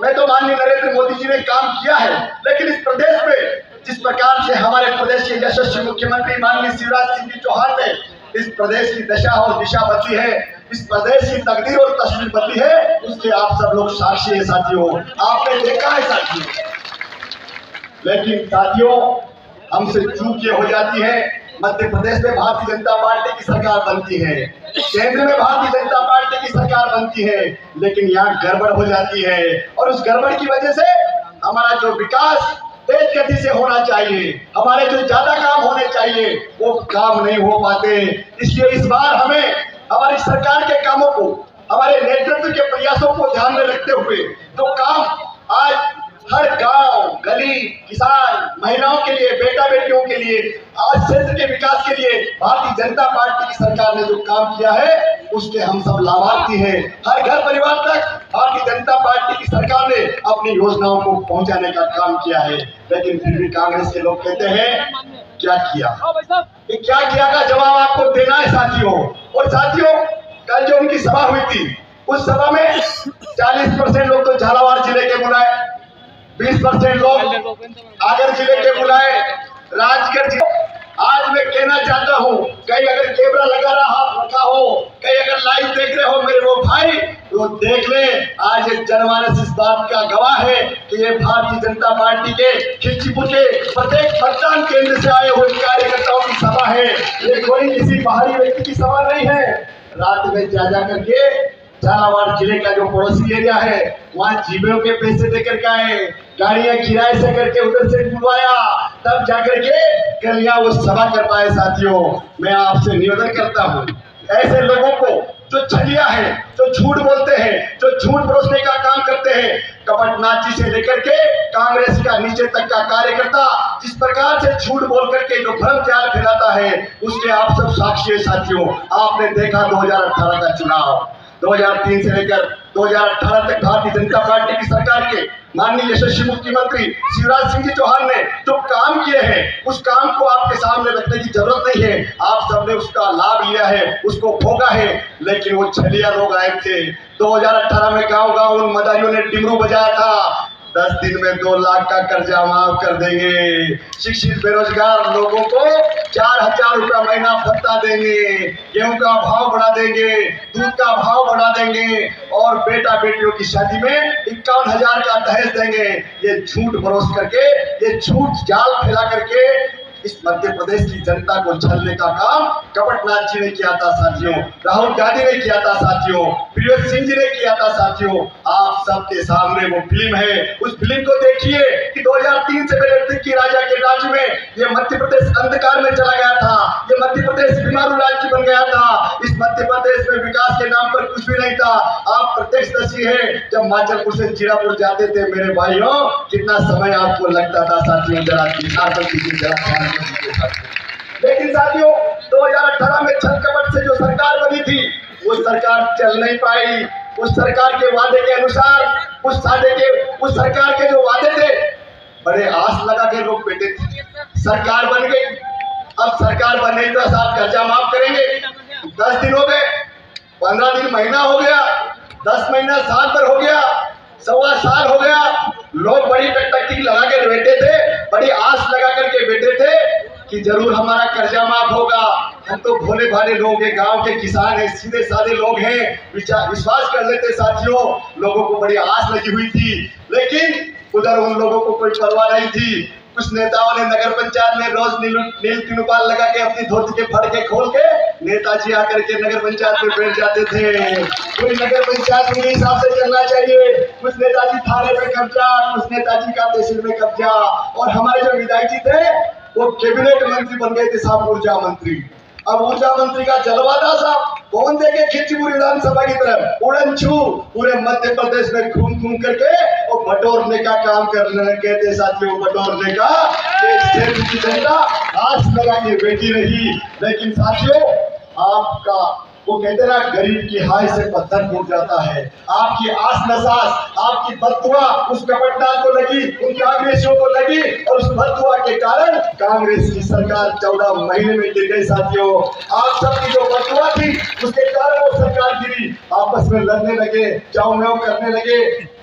में तो माननीय नरेंद्र मोदी जी ने काम किया है, लेकिन इस प्रदेश में जिस प्रकार से हमारे प्रदेश के यशस्वी मुख्यमंत्री माननीय शिवराज सिंह जी चौहान ने इस प्रदेश की दशा और दिशा बदली है, इस प्रदेश की तकदीर और तस्वीर बदली है, उसके आप सब लोग साक्षी है साथियों, आपने देखा है साथियों। लेकिन साथियों, हमसे चूक ये हो जाती है, मध्य प्रदेश में भारतीय जनता पार्टी की सरकार बनती है, केंद्र में भारतीय जनता पार्टी की सरकार बनती है, लेकिन यहाँ गड़बड़ हो जाती है और उस गड़बड़ की वजह से हमारा जो विकास तेज गति से होना चाहिए, हमारे जो ज्यादा काम होने चाहिए वो काम नहीं हो पाते। इसलिए इस बार हमें हमारी सरकार के कामों को, हमारे नेतृत्व के प्रयासों को ध्यान में रखते हुए जो काम आज हर गांव, गली, किसान, महिलाओं के लिए, बेटा बेटियों के लिए, आज क्षेत्र के विकास के लिए भारतीय जनता पार्टी की सरकार ने जो काम किया है उसके हम सब लाभार्थी हैं। हर घर परिवार तक भारतीय जनता पार्टी की सरकार ने अपनी योजनाओं को पहुंचाने का काम किया है, लेकिन फिर भी कांग्रेस के लोग कहते हैं क्या किया, ये क्या किया का जवाब आपको देना है साथियों। और साथियों, कल जो उनकी सभा हुई थी उस सभा में 40% लोग तो झालावाड़ जिले के बुलाए, 20% लोग आगर जिले के बुलाए, राजगढ़ जिले। आज मैं कहना चाहता हूँ, कहीं अगर कैमरा लगा रखा हो, कहीं अगर लाइव देख रहे हो मेरे वो भाई, तो देख ले, आज जनमानस इस बात का गवाह है कि ये भारतीय जनता पार्टी के खिलचीपुर के प्रत्येक मतदान केंद्र से आए हुए कार्यकर्ताओं की सभा है। ये कोई किसी बाहरी व्यक्ति की सभा नहीं है। रात में जा करके झालावाड़ जिले का जो पड़ोसी एरिया है वहाँ जीबों के पैसे देकर के आए, गाड़ियां किराए से करके उधर से बुलवाया, तब जाकर के कल यहाँ वो सभा कर पाए। साथियों, मैं आपसे निवेदन करता हूँ, ऐसे लोगों को जो छलिया है, जो झूठ बोलते हैं, जो झूठ परोसने का काम करते हैं, कपटनाची से लेकर के कांग्रेस का नीचे तक का कार्यकर्ता जिस प्रकार से झूठ बोल करके जो भ्रम जाल फैलाता है उसके आप सब साक्षी है। साथियों, आपने देखा 2018 का चुनाव, 2003 से लेकर 2018 तक भारतीय जनता पार्टी की सरकार के माननीय यशस्वी मुख्यमंत्री शिवराज सिंह जी चौहान ने जो काम किए हैं उस काम को आपके सामने रखने की जरूरत नहीं है। आप सबने उसका लाभ लिया है, उसको भोगा है, लेकिन वो छलिया लोग आए थे 2018 में गांव गांव उन मदारियों ने डिमरू बजाया था 10 दिन में 2 लाख का कर्जा माफ कर देंगे, शिक्षित बेरोजगार लोगों को 4000 रुपया महीना भत्ता देंगे, गेहूं का भाव बढ़ा देंगे, दूध का भाव बढ़ा देंगे और बेटा बेटियों की शादी में 51,000 का दहेज देंगे। ये झूठ परोस करके, ये झूठ जाल फैला करके इस मध्य प्रदेश की जनता को छलने का काम कपटनाथ जी ने किया था साथियों, राहुल गांधी ने किया था साथियों, प्रियंका सिंह जी ने किया था साथियों। आप सबके सामने वो फिल्म है, उस फिल्म को देखिए कि 2003 से पहले की राजा के राज्य में ये मध्य प्रदेश अंधकार में चला गया था, ये मध्य प्रदेश बीमारू राज्य बन गया था, इस मध्य प्रदेश में विकास के नाम पर कुछ भी नहीं था। आप प्रत्यक्षदर्शी है, जब माचलपुर से जीरापुर जाते थे मेरे भाइयों, कितना समय आपको लगता था साथियों, जरा लेकिन साथियों 2018 में छल कपट से जो सरकार बनी थी वो सरकार चल नहीं पाई। उस सरकार के वादे के अनुसार, उस सरकार के जो वादे थे, बड़े आस लगा के लोग बैठे थे, सरकार बन गई। अब सरकार बन गई तो साहब कर्जा माफ करेंगे। 10 दिन हो गए, 15 दिन, महीना हो गया, 10 महीना, साल भर हो गया, 1.25 साल हो गया। लोग बड़ी टकटकी लगा के बैठे थे, बड़ी आस लगा करके बैठे थे कि जरूर हमारा कर्जा माफ होगा। हम तो भोले भाले लोग हैं, गांव के किसान हैं, सीधे साधे लोग हैं, विश्वास कर लेते साथियों। लोगों को बड़ी आस लगी हुई थी, लेकिन उधर उन लोगों को कोई परवाह नहीं थी। कुछ नेताओं ने नगर पंचायत में रोज नील तिनुपाल लगा के अपनी धोती के फड़ के खोल के नेताजी आकर के नगर पंचायत में बैठ जाते थे। कोई नगर पंचायत के हिसाब से चलना चाहिए, कुछ नेताजी थाने में कब्जा, कुछ नेताजी का तहसील में कब्जा। और हमारे जो विधायक जी थे वो कैबिनेट मंत्री बन गए थे साहब, ऊर्जा मंत्री। अब ऊर्जा मंत्री का जलवा था साहब, कौन देखे खिचपुर विधानसभा की तरफ उड़न छू पूरे मध्य प्रदेश में घूम घूम करके और बटोरने का काम करने लगे थे साथियों। बटोरने का क्षेत्र की जनता आस लगा के बैठी रही, लेकिन साथियों आपका वो कहते ना गरीब की हाय से पत्थर फूट जाता है। आपकी आस नसास, आपकी बददुआ उस कपटनाथ को लगी, उन कांग्रेसियों को लगी, और उस बददुआ के कारण कांग्रेस की सरकार 14 महीने में गिर गई साथियों। आप सबकी जो बददुआ थी उसके कारण वो सरकार गिरी, आपस में लड़ने लगे, चाव म्याव करने लगे,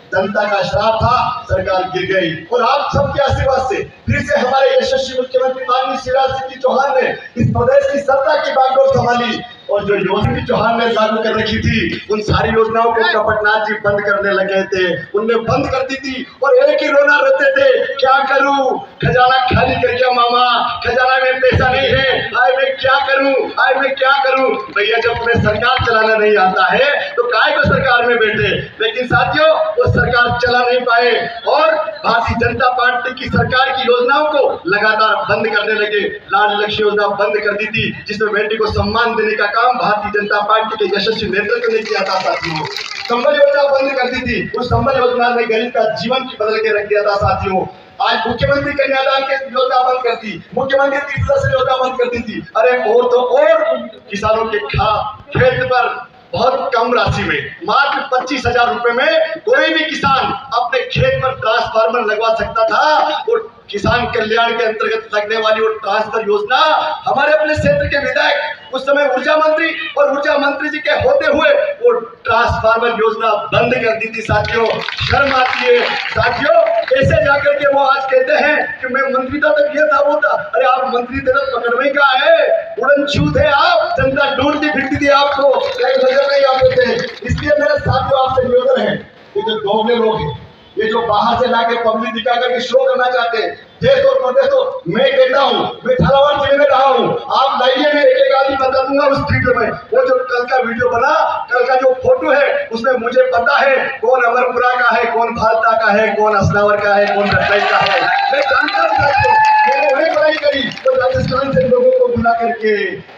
जनता का श्राप था, सरकार गिर गई। और आप सबके आशीर्वाद से फिर से हमारे यशस्वी मुख्यमंत्री माननीय शिवराज सिंह चौहान ने इस प्रदेश की सत्ता की बागडोर संभाली। और जो योजना चौहान ने लागू कर रखी थी उन सारी योजनाओं को कपटनाथ जी बंद करने लगे थे, उनने बंद कर दी थी और एक ही रोना रोते थे, क्या करूं, खजाना खाली कर गया मामा, खजाना में पैसा नहीं है, आए मैं क्या करूं, आए मैं क्या करूं। भैया जब तुम्हें सरकार चलाना नहीं आता है तो काय को सरकार में बैठे। लेकिन साथियों वो सरकार चला नहीं पाए और भारतीय जनता पार्टी की सरकार की योजनाओं को लगातार बंद करने लगे। लाडली लक्ष्मी योजना बंद कर दी थी जिसमें बेटी को सम्मान देने का काम भारतीय जनता पार्टी के यशस्वी नेतृत्व ने किया था। साथियों संबल योजना बंद कर दी थी, उस संबल योजना ने गरीब का जीवन बदल के रख दिया था। साथियों आज मुख्यमंत्री कन्यादान की योजना बंद कर दी, मुख्यमंत्री तीर्थदर्शन योजना बंद कर दी थी। अरे और तो और किसानों के खेत पर बहुत कम राशि में मात्र 25,000 रुपए में कोई भी किसान अपने खेत पर ट्रांसफार्मर लगवा सकता था। और किसान कल्याण के अंतर्गत लगने वाली वो ट्रांसफर योजना हमारे अपने क्षेत्र के विधायक उस समय ऊर्जा मंत्री और ऊर्जा मंत्री जी के होते हुए वो ट्रांसफार्मर योजना बंद कर दी थी। साथियों शर्म आती है। साथियों ऐसे जाकर के वो आज कहते हैं कि मैं मंत्री था तब ये था वो था। अरे आप मंत्री थे तो पकड़ने का है, उड़न छू थे आप, जनता ढूंढती फिरती थी आपको, कहीं नजर नहीं आते थे। इसलिए मेरे साथियों आपसे निवेदन है, ये जो दोगले लोग हैं, ये जो बाहर से लाके पब्लिक दिखा करके शो करना चाहते हैं, देश और प्रदेश तो मैं कहता हूँ, मैं झालावाड़ जिले में रहा हूँ, आप लाइए मैं एक आदमी बता दूंगा उस वीडियो में। वो जो कल का वीडियो बना, कल का जो फोटो है उसमें मुझे पता है कौन अमरपुरा का है, कौन भारता का है, कौन असनावर का है, कौन रतलाई का है, मैं जानता हूँ। मैंने वही पढ़ाई करी तो राजस्थान से लोगों को बुला करके,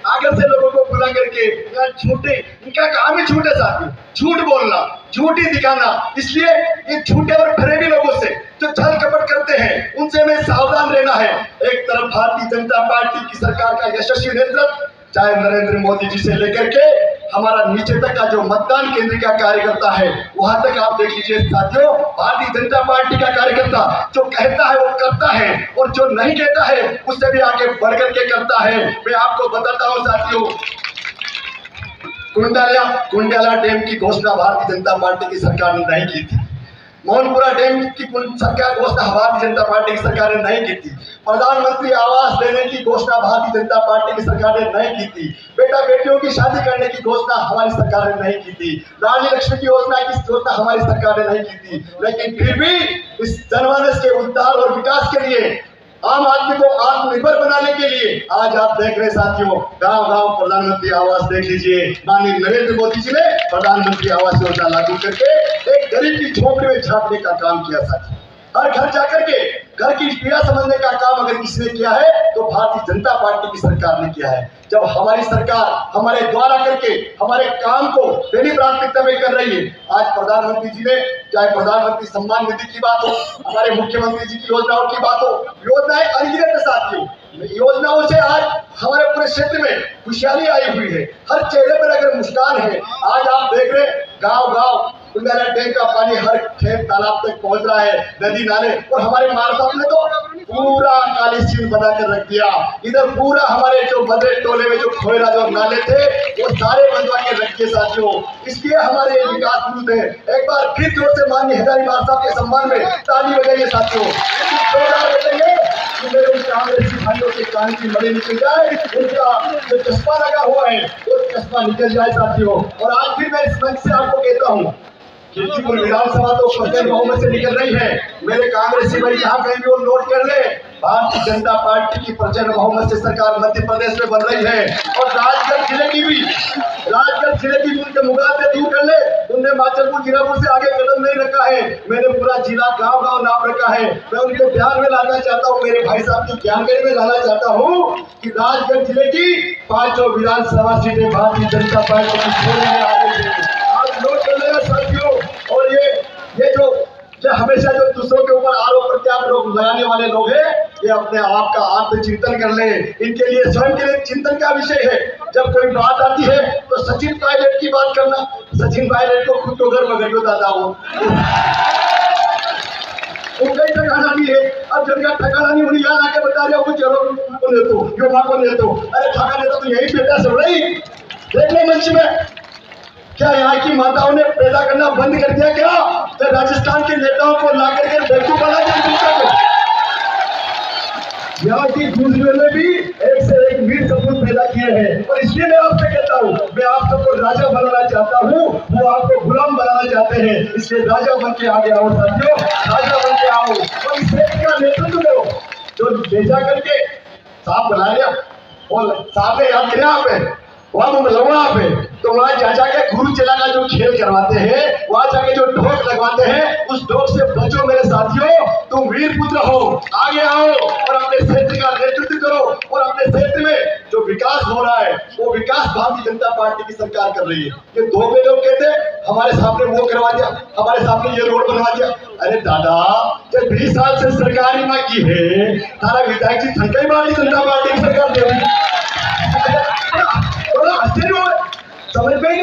आगर से लोगों को बुला करके, झूठे इनका काम ही झूठे साथी, झूठ बोलना, झूठी दिखाना। इसलिए ये झूठे और फरेबी लोगों से जो छल कपट करते हैं उनसे हमें सावधान रहना है। एक तरफ भारतीय जनता पार्टी की सरकार का यशस्वी नेतृत्व, चाहे नरेंद्र मोदी जी से लेकर के हमारा नीचे तक का जो मतदान केंद्र का कार्यकर्ता है वहां तक आप देख लीजिए। साथियों भारतीय जनता पार्टी का कार्यकर्ता जो कहता है वो करता है और जो नहीं कहता है उससे भी आगे बढ़ करके करता है। मैं आपको बताता हूँ साथियों, कुंडाला डैम की घोषणा भारतीय जनता पार्टी की सरकार ने नहीं की थी। मोहनपुरा डैम की सरकार घोषणा भारतीय जनता पार्टी की सरकार ने नहीं की थी। प्रधानमंत्री आवास देने की घोषणा भारतीय जनता पार्टी की सरकार ने नहीं की थी। बेटा बेटियों की शादी करने की घोषणा हमारी सरकार ने नहीं की थी। लाडली लक्ष्मी की योजना की घोषणा हमारी सरकार ने नहीं की थी। लेकिन फिर भी इस जनमानस के उद्धार और विकास के लिए, आम आदमी को आत्मनिर्भर बनाने के लिए आज आप देख रहे साथियों, गांव गांव प्रधानमंत्री आवास देख लीजिए। माननीय नरेंद्र मोदी जी ने प्रधानमंत्री आवास योजना लागू करके एक गरीब की झोपड़ी में झांकने का काम किया साथियों। हर घर जाकर के घर की पीड़ा समझने का काम अगर किसी ने किया है तो भारतीय जनता पार्टी की सरकार ने किया है। जब हमारी सरकार हमारे द्वारा करके हमारे काम को पहली प्राथमिकता में कर रही है। आज प्रधानमंत्री जी ने, चाहे प्रधानमंत्री सम्मान निधि की बात हो, हमारे मुख्यमंत्री जी की योजनाओं की बात हो, योजनाएं अनगिनत है साथियों। योजनाओं से आज हमारे पूरे क्षेत्र में खुशहाली आई हुई है, हर चेहरे पर अगर मुस्कान है। आज आप देख रहे गांव गांव कुंडाला डैम का पानी हर खेत तालाब तक पहुंच रहा है, नदी नाले, और हमारे मार्फत ने तो पूरा काली सीन बना कर रख दिया। इधर पूरा हमारे जो बदरे टोले में जो खोयरा जो नाले थे वो सारे बनवा के रखे साथियों। इसलिए हमारे विकास दूत है। एक बार फिर जोर से माननीय हजारीबाग साहब के सम्मान में ताली बजाइए साथियों, जोरदार बजाइए कि मेरे कांग्रेसी भाइयों के कान की मड़े निकल जाए, उनका जो चश्मा लगा हुआ है वो चश्मा निकल जाए साथियों। और आज फिर मैं इस मंच से आपको कहता हूँ, खिड़कीपुर विधानसभा तो प्रचंड बहुमत से निकल रही है। मेरे कांग्रेसी भाई यहाँ कहीं भी वो नोट कर ले, भारतीय जनता पार्टी की प्रचंड बहुमत से सरकार मध्य प्रदेश में बन रही है। और राजगढ़ जिले की भी उनके मुकाबले दूर कर ले। उनने माचलपुर जीरापुर से आगे कदम नहीं रखा है। मैंने पूरा जिला गांव गांव नाम रखा है। मैं उनके ध्यान में लाना चाहता हूँ, मेरे भाई साहब की जानकारी में लाना चाहता हूँ कि राजगढ़ जिले की 5 विधानसभा सीटें भारतीय जनता पार्टी की आज नोट कर लेना साथियों। और ये जो हमेशा जो दूसरों के ऊपर आरोप प्रत्यारोप लगाने वाले लोग हैं, ये अपने आप का आत्मचिंतन कर ले। इनके लिए स्वयं के लिए चिंतन का विषय है। जब कोई बात आती है तो सचिन पायलट की बात करना, सचिन पायलट को खुद को घर मगर दादा हो कई ठिकाना नहीं है। अब जब ठिकाना नहीं होनी यहाँ आके बता रहे हो चलो यो माँ को तो अरे ठगा देता तो यही बेटा सब रही देख ले मंच में। क्या यहाँ की माताओं ने पैदा करना बंद कर दिया क्या? तो राजस्थान के नेताओं को ला करके बेवकूफ बना दिया। यहाँ की दूसरे में भी एक से एक वीर सपूत पैदा पैदा किए हैं। और इसलिए मैं आपसे कहता हूँ, मैं आप सबको राजा बनाना चाहता हूँ, वो आपको गुलाम बनाना चाहते हैं। इसलिए राजा बन के आगे आओ साथियों, राजा बन के आओ और इस देश का नेतृत्व करो। जो भेजा करके साहब बना लिया और साहब ने याद किया पे वहां तुम लगवा पे, तो वहां जा जाके गुरु चला का जो खेल करवाते हैं, वहां जाके जो ढोक लगवाते हैं, उस ढोक से बचो मेरे साथियों। तुम वीर पुत्र हो, आगे आओ और अपने क्षेत्र का नेतृत्व करो। और अपने क्षेत्र में जो विकास हो रहा है वो विकास भारतीय जनता पार्टी की सरकार कर रही है। ये दो में लोग कहते हैं हमारे सामने वो करवा दिया, हमारे सामने ये रोड बनवा दिया। अरे दादा, जब 20 साल से सरकार मां की है, तारा विधायक जी थनकई भारतीय जनता पार्टी की सरकार दे रही है। समझ में नहीं,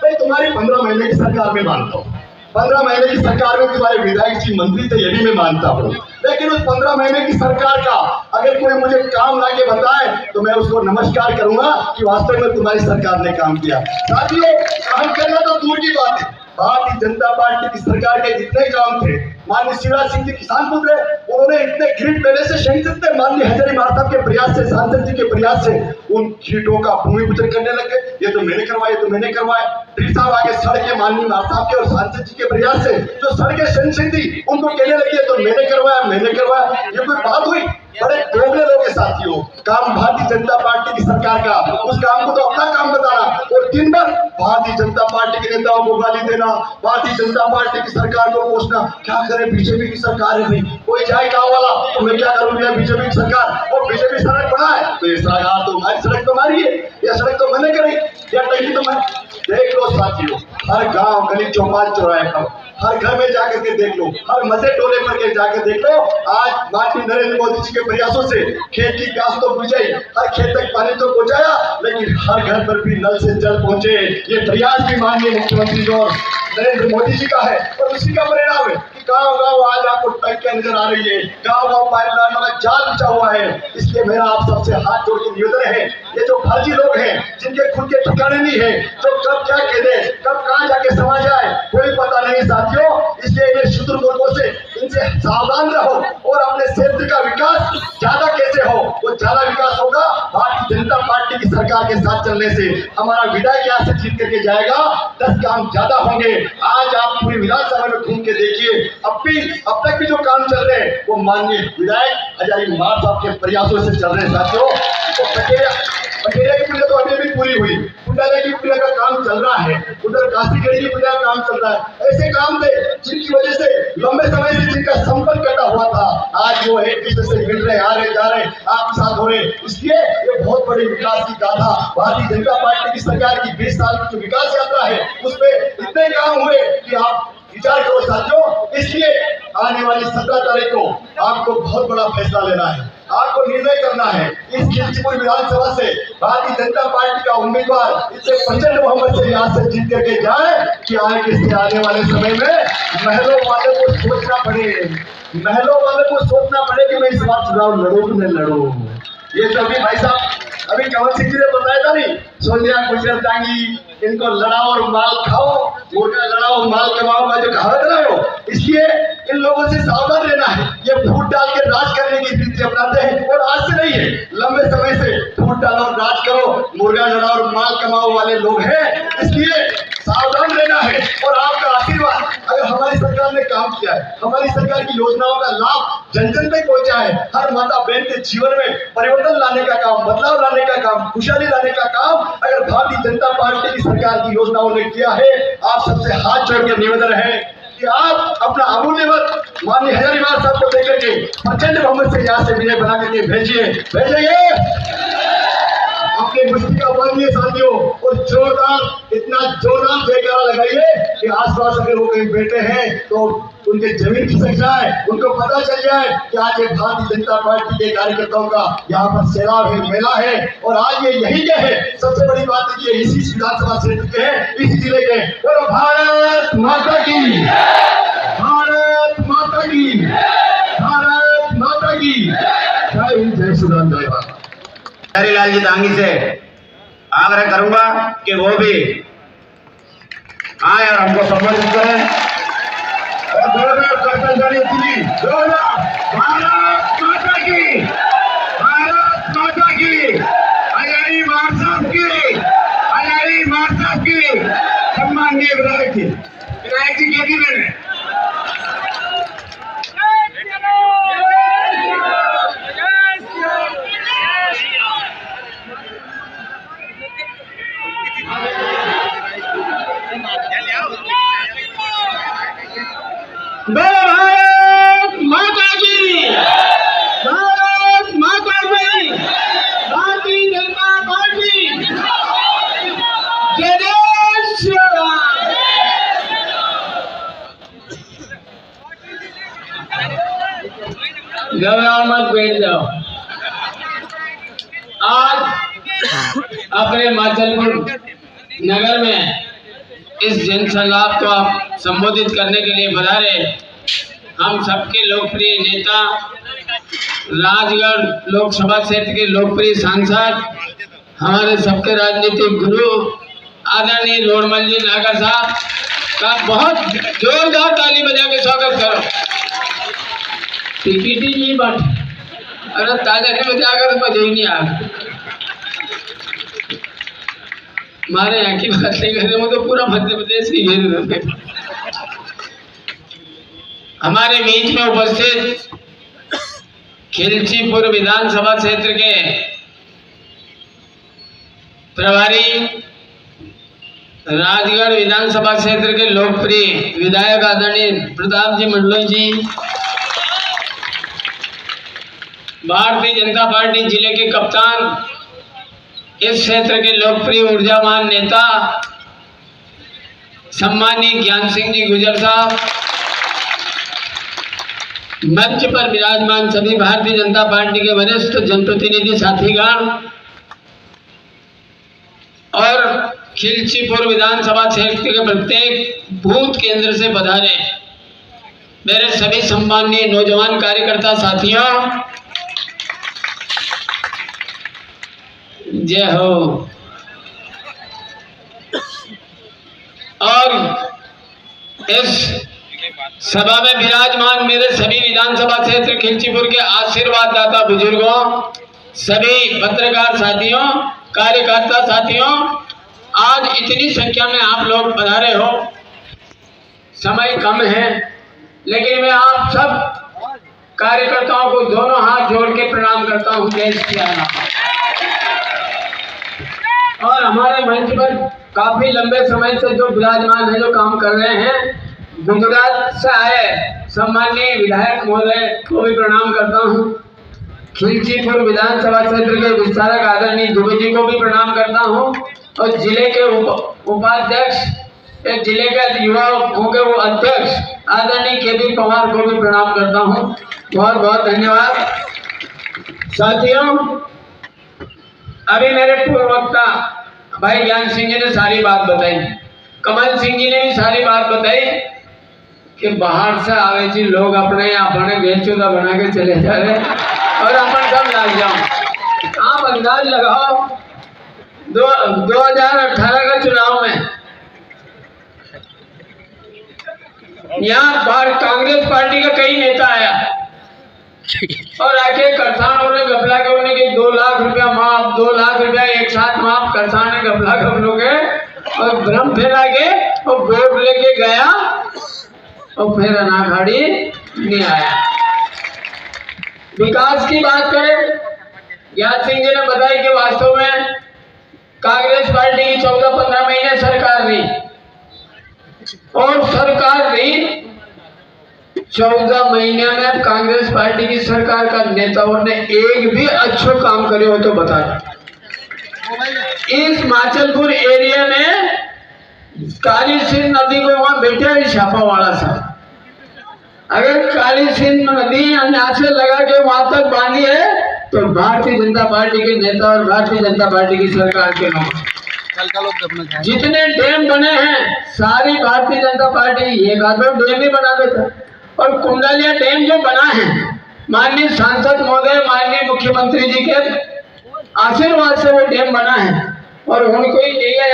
मैं तुम्हारी 15 महीने की सरकार में मानता हूँ, 15 महीने की सरकार में तुम्हारे विधायक जी मंत्री थे, ये भी मैं मानता हूँ। लेकिन उस 15 महीने की सरकार का अगर कोई मुझे काम लाके बताए तो मैं उसको नमस्कार करूंगा कि वास्तव में तुम्हारी सरकार ने काम किया। साथियों, काम करना तो दूर की बात है, भारतीय जनता पार्टी की सरकार के जितने काम थे, माननीय शिवराज सिंह जी किसान पुत्र, उन्होंने इतने ग्रिड पहले से शहीद थे। माननीय हजारीबाग साहब के प्रयास से, सांसद जी के प्रयास से उन ग्रिडों का भूमि पूजन करने लगे। ये तो मैंने करवाया, ये तो मैंने करवाया। ड्रिल साहब आगे सड़कें माननीय साहब के और सांसद जी के प्रयास से जो सड़कें सैंक्शन थी उनको कहने लगी तो मैंने करवाया, मैंने करवाया। ये कोई बात हुई? बड़े दोगले लोग हैं साथियों। काम भारतीय जनता पार्टी की सरकार का, उस काम को तो अपना काम बताना और दिन भर भारतीय जनता पार्टी के नेताओं को गाली देना, भारतीय जनता पार्टी की सरकार को कोसना। क्या करे, बीजेपी की सरकार है भाई, कोई जाए गाँव वाला तो मैं क्या करूँ, बीजेपी की सरकार, वो बीजेपी सड़क बना है तो ये सरकार तो हमारी सड़क तो हमारी है, या सड़क तो मैंने करी, या टंकी तो मैं। देख लो साथियों, हर गांव गली चौपाल चौराहे पर, हर घर में जाकर के देख लो, हर मजे टोले पर के जाकर देख लो। आज माननीय नरेंद्र मोदी जी के प्रयासों से खेत की प्यास तो बुझाई, हर खेत तक पानी तो पहुंचाया, लेकिन हर घर पर भी नल से जल पहुंचे। ये प्रयास भी माननीय मुख्यमंत्री और नरेंद्र मोदी जी का है और उसी का परिणाम है कि गाँव गाँव आज आपको टंकियां नजर आ रही है, गाँव गाँव पाइपलाइन का जाल बिछा हुआ है। इसलिए मेरा आप सबसे हाथ जोड़ के निवेदन है, ये जो फर्जी लोग हैं जिनके खुद के ठिकाने नहीं है, जो कब क्या कह दे, कब कहाँ जाके समा जाए कोई पता नहीं साथियों। इसलिए इन्हें शुतुरमुर्गों से, इनसे सावधान रहो और अपने क्षेत्र का विकास ज्यादा कैसे हो, वो ज्यादा विकास होगा भारतीय जनता पार्टी की सरकार के साथ चलने से। हमारा विधायक यहाँ से जीत करके जाएगा, 10 काम ज्यादा होंगे। आज आप पूरी विधानसभा में घूम के देखिए, अब तक भी जो काम चल रहे हैं वो माननीय विधायक हजारीबाग साहब के प्रयासों से चल रहे हैं साथियों। तो पटेरिया की पुलिया तो अभी भी पूरी हुई, पुंडाला की पुलिया का काम चल रहा है, उधर काशीगढ़ी की पुलिया का काम चल रहा है। ऐसे काम थे जिनकी वजह से लंबे समय से जिनका संपर्क कटा हुआ था, आज वो एक दूसरे से मिल रहे, आ रहे, जा रहे, आपके साथ हो रहे। इसलिए ये बहुत बड़ी विकास की गाथा भारतीय जनता पार्टी की सरकार की 20 साल की जो विकास यात्रा है उसमें इतने काम हुए कि आप विचार करो साथियों। इसलिए आने वाली 17 तारीख को आपको बहुत बड़ा फैसला लेना है, आपको निर्णय करना है। इस खिलचीपुर विधानसभा से भारतीय जनता पार्टी का उम्मीदवार इतने प्रचंड बहुमत से यहाँ से जीत करके जाए कि आने वाले समय में महलों वाले को सोचना पड़े, महलों वाले को सोचना पड़े कि मैं इस बार चुनाव लड़ूं कि नहीं लड़ूं। ये जो अभी भाई साहब अभी कंवर सिंह जी ने बताया था नहीं, सोनिया गुजर जाएंगी, इनको लड़ाओ और माल खाओ, मुर्गा लड़ाओ माल कमाओ का जो कहावत ना हो। इसलिए इन लोगों से सावधान रहना है, ये फूट डाल के राज करने की रीति अपनाते हैं और आज से नहीं है, लंबे समय से फूट डालो और राज करो, मुर्गा लड़ाओ और माल कमाओ वाले लोग हैं। इसलिए सावधान रहना है और आपका आशीर्वाद, अगर हमारी सरकार ने काम किया है, हमारी सरकार की योजनाओं का लाभ जन जन तक पहुंचा है, हर माता बहन के जीवन में परिवर्तन लाने का काम, बदलाव लाने का काम, खुशहाली लाने का काम अगर भारतीय जनता पार्टी की सरकार की योजनाओं ने किया है, आप सबसे हाथ जोड़ के निवेदन है कि आप अपना अमूल्य मत माननीय हजारीबाग साहब को देकर के प्रचंड बहुमत से यहाँ से विजय बना करके भेजिए। अपने मुश्किल का बांधिए साथियों और जोरदार, इतना जोरदार जयकारा लगाइए कि आसपास अगर वो कहीं बैठे हैं तो उनके जमीन खिसक जाए, उनको पता चल जाए कि आज ये भारतीय जनता पार्टी के कार्यकर्ताओं का यहाँ पर सैलाब है, मेला है। और आज ये यही के है, सबसे बड़ी बात है कि इसी विधानसभा क्षेत्र के हैं, इस जिले के। और भारत माता की, भारत माता की, भारत माता की जय हिंद, जय श्री राम, जय भारत। हरिलाल जी दांगी से आग्रह करूंगा कि वो भी आए और हमको सम्मानित करें। भारत माता की, भारत माता की, हजारीबाग भारत माता की, भारत माता की, भारतीय जनता पार्टी, जय जय श्री राम। घबराओ मत, बैठ जाओ। आज अपने माचलपुर नगर में इस जनसंवाद को आप संबोधित करने के लिए पधारे हम सबके लोकप्रिय नेता, राजगढ़ लोकसभा क्षेत्र के लोकप्रिय सांसद, हमारे सबके राजनीतिक गुरु आदरणीय रोडमल जी नागर साहब का बहुत जोरदार ताली बजा के स्वागत करो। टिकट ही बट अरे ताजा नहीं बजाकर तो मजा ही नहीं आ। हमारे यहाँ की बात नहीं कर रहे, वो तो पूरा मध्य प्रदेश की घेर रहे। हमारे बीच में उपस्थित खिलचीपुर विधानसभा क्षेत्र के प्रभारी, राजगढ़ विधानसभा क्षेत्र के लोकप्रिय विधायक आदरणीय प्रताप जी मंडलोई जी, भारतीय जनता पार्टी जिले के कप्तान, इस क्षेत्र के लोकप्रिय ऊर्जावान नेता सम्मानीय ज्ञान सिंह जी गुजर साहब, मंच पर विराजमान सभी भारतीय जनता पार्टी के वरिष्ठ जनप्रतिनिधि साथीगण और खिलचीपुर विधानसभा क्षेत्र के प्रत्येक बूथ केंद्र से पधारे मेरे सभी सम्मानीय नौजवान कार्यकर्ता साथियों, जय हो। और इस सभा में विराजमान मेरे सभी विधानसभा क्षेत्र खिलचीपुर के आशीर्वाद दाता बुजुर्गों, सभी पत्रकार साथियों, कार्यकर्ता साथियों, आज इतनी संख्या में आप लोग पधारे हो। समय कम है, लेकिन मैं आप सब कार्यकर्ताओं को दोनों हाथ जोड़ के प्रणाम करता हूं। देश की आना। और हमारे मंच पर काफी लंबे समय से जो विराजमान है, जो काम कर रहे हैं, गुजरात से आए सम्मानीय विधायक महोदय को भी प्रणाम करता हूं। खिलचीपुर विधानसभा क्षेत्र के विस्तारक आदरणीय दुबे जी को भी प्रणाम करता हूं। और जिले के उपाध्यक्ष, एक जिले के युवा होंगे वो अध्यक्ष आदरणीय केबी पवार को भी प्रणाम करता हूं। बहुत बहुत धन्यवाद। साथियों, अभी मेरे पूर्ववक्ता भाई ज्ञान सिंह जी ने सारी बात बताई, कमल सिंह जी ने भी सारी बात बताई कि बाहर से आवे जी लोग अपने अपने गेचुदा बना के चले जा रहे और अपन सब लाग जाओ। आप अंदाज लगाओ 2018 का चुनाव में यहाँ कांग्रेस पार्टी का कई नेता आया और आके किसानों ने घपला के उन्हें 2 लाख रुपया माफ, 2 लाख रुपया एक साथ माफ, किसान ने घपला के और भ्रम फैला के और वोट लेके गया और फिर अनाखाड़ी नहीं आया। विकास की बात करें, ज्ञान सिंह जी ने बताया कि वास्तव में कांग्रेस पार्टी की 14-15 महीने सरकार रही और सरकार रही 14 महीने में कांग्रेस पार्टी की सरकार का नेताओं ने एक भी अच्छा काम करे हो तो बता दो। इस माचलपुर एरिया में काली सिंध नदी को वहां बैठे है छापावाड़ा साहब, अगर काली सिंध नदी यहाँ से लगा के वहां तक बांधी है तो भारतीय जनता पार्टी के नेता और भारतीय जनता पार्टी की सरकार के नाम जितने डैम बने हैं सारी भारतीय जनता पार्टी एक आधा डैम ही बना देता। और कुंडलिया डैम जो बना है माननीय सांसद महोदय, माननीय मुख्यमंत्री जी के आशीर्वाद से वो डैम बना है। और उनको ही कहिए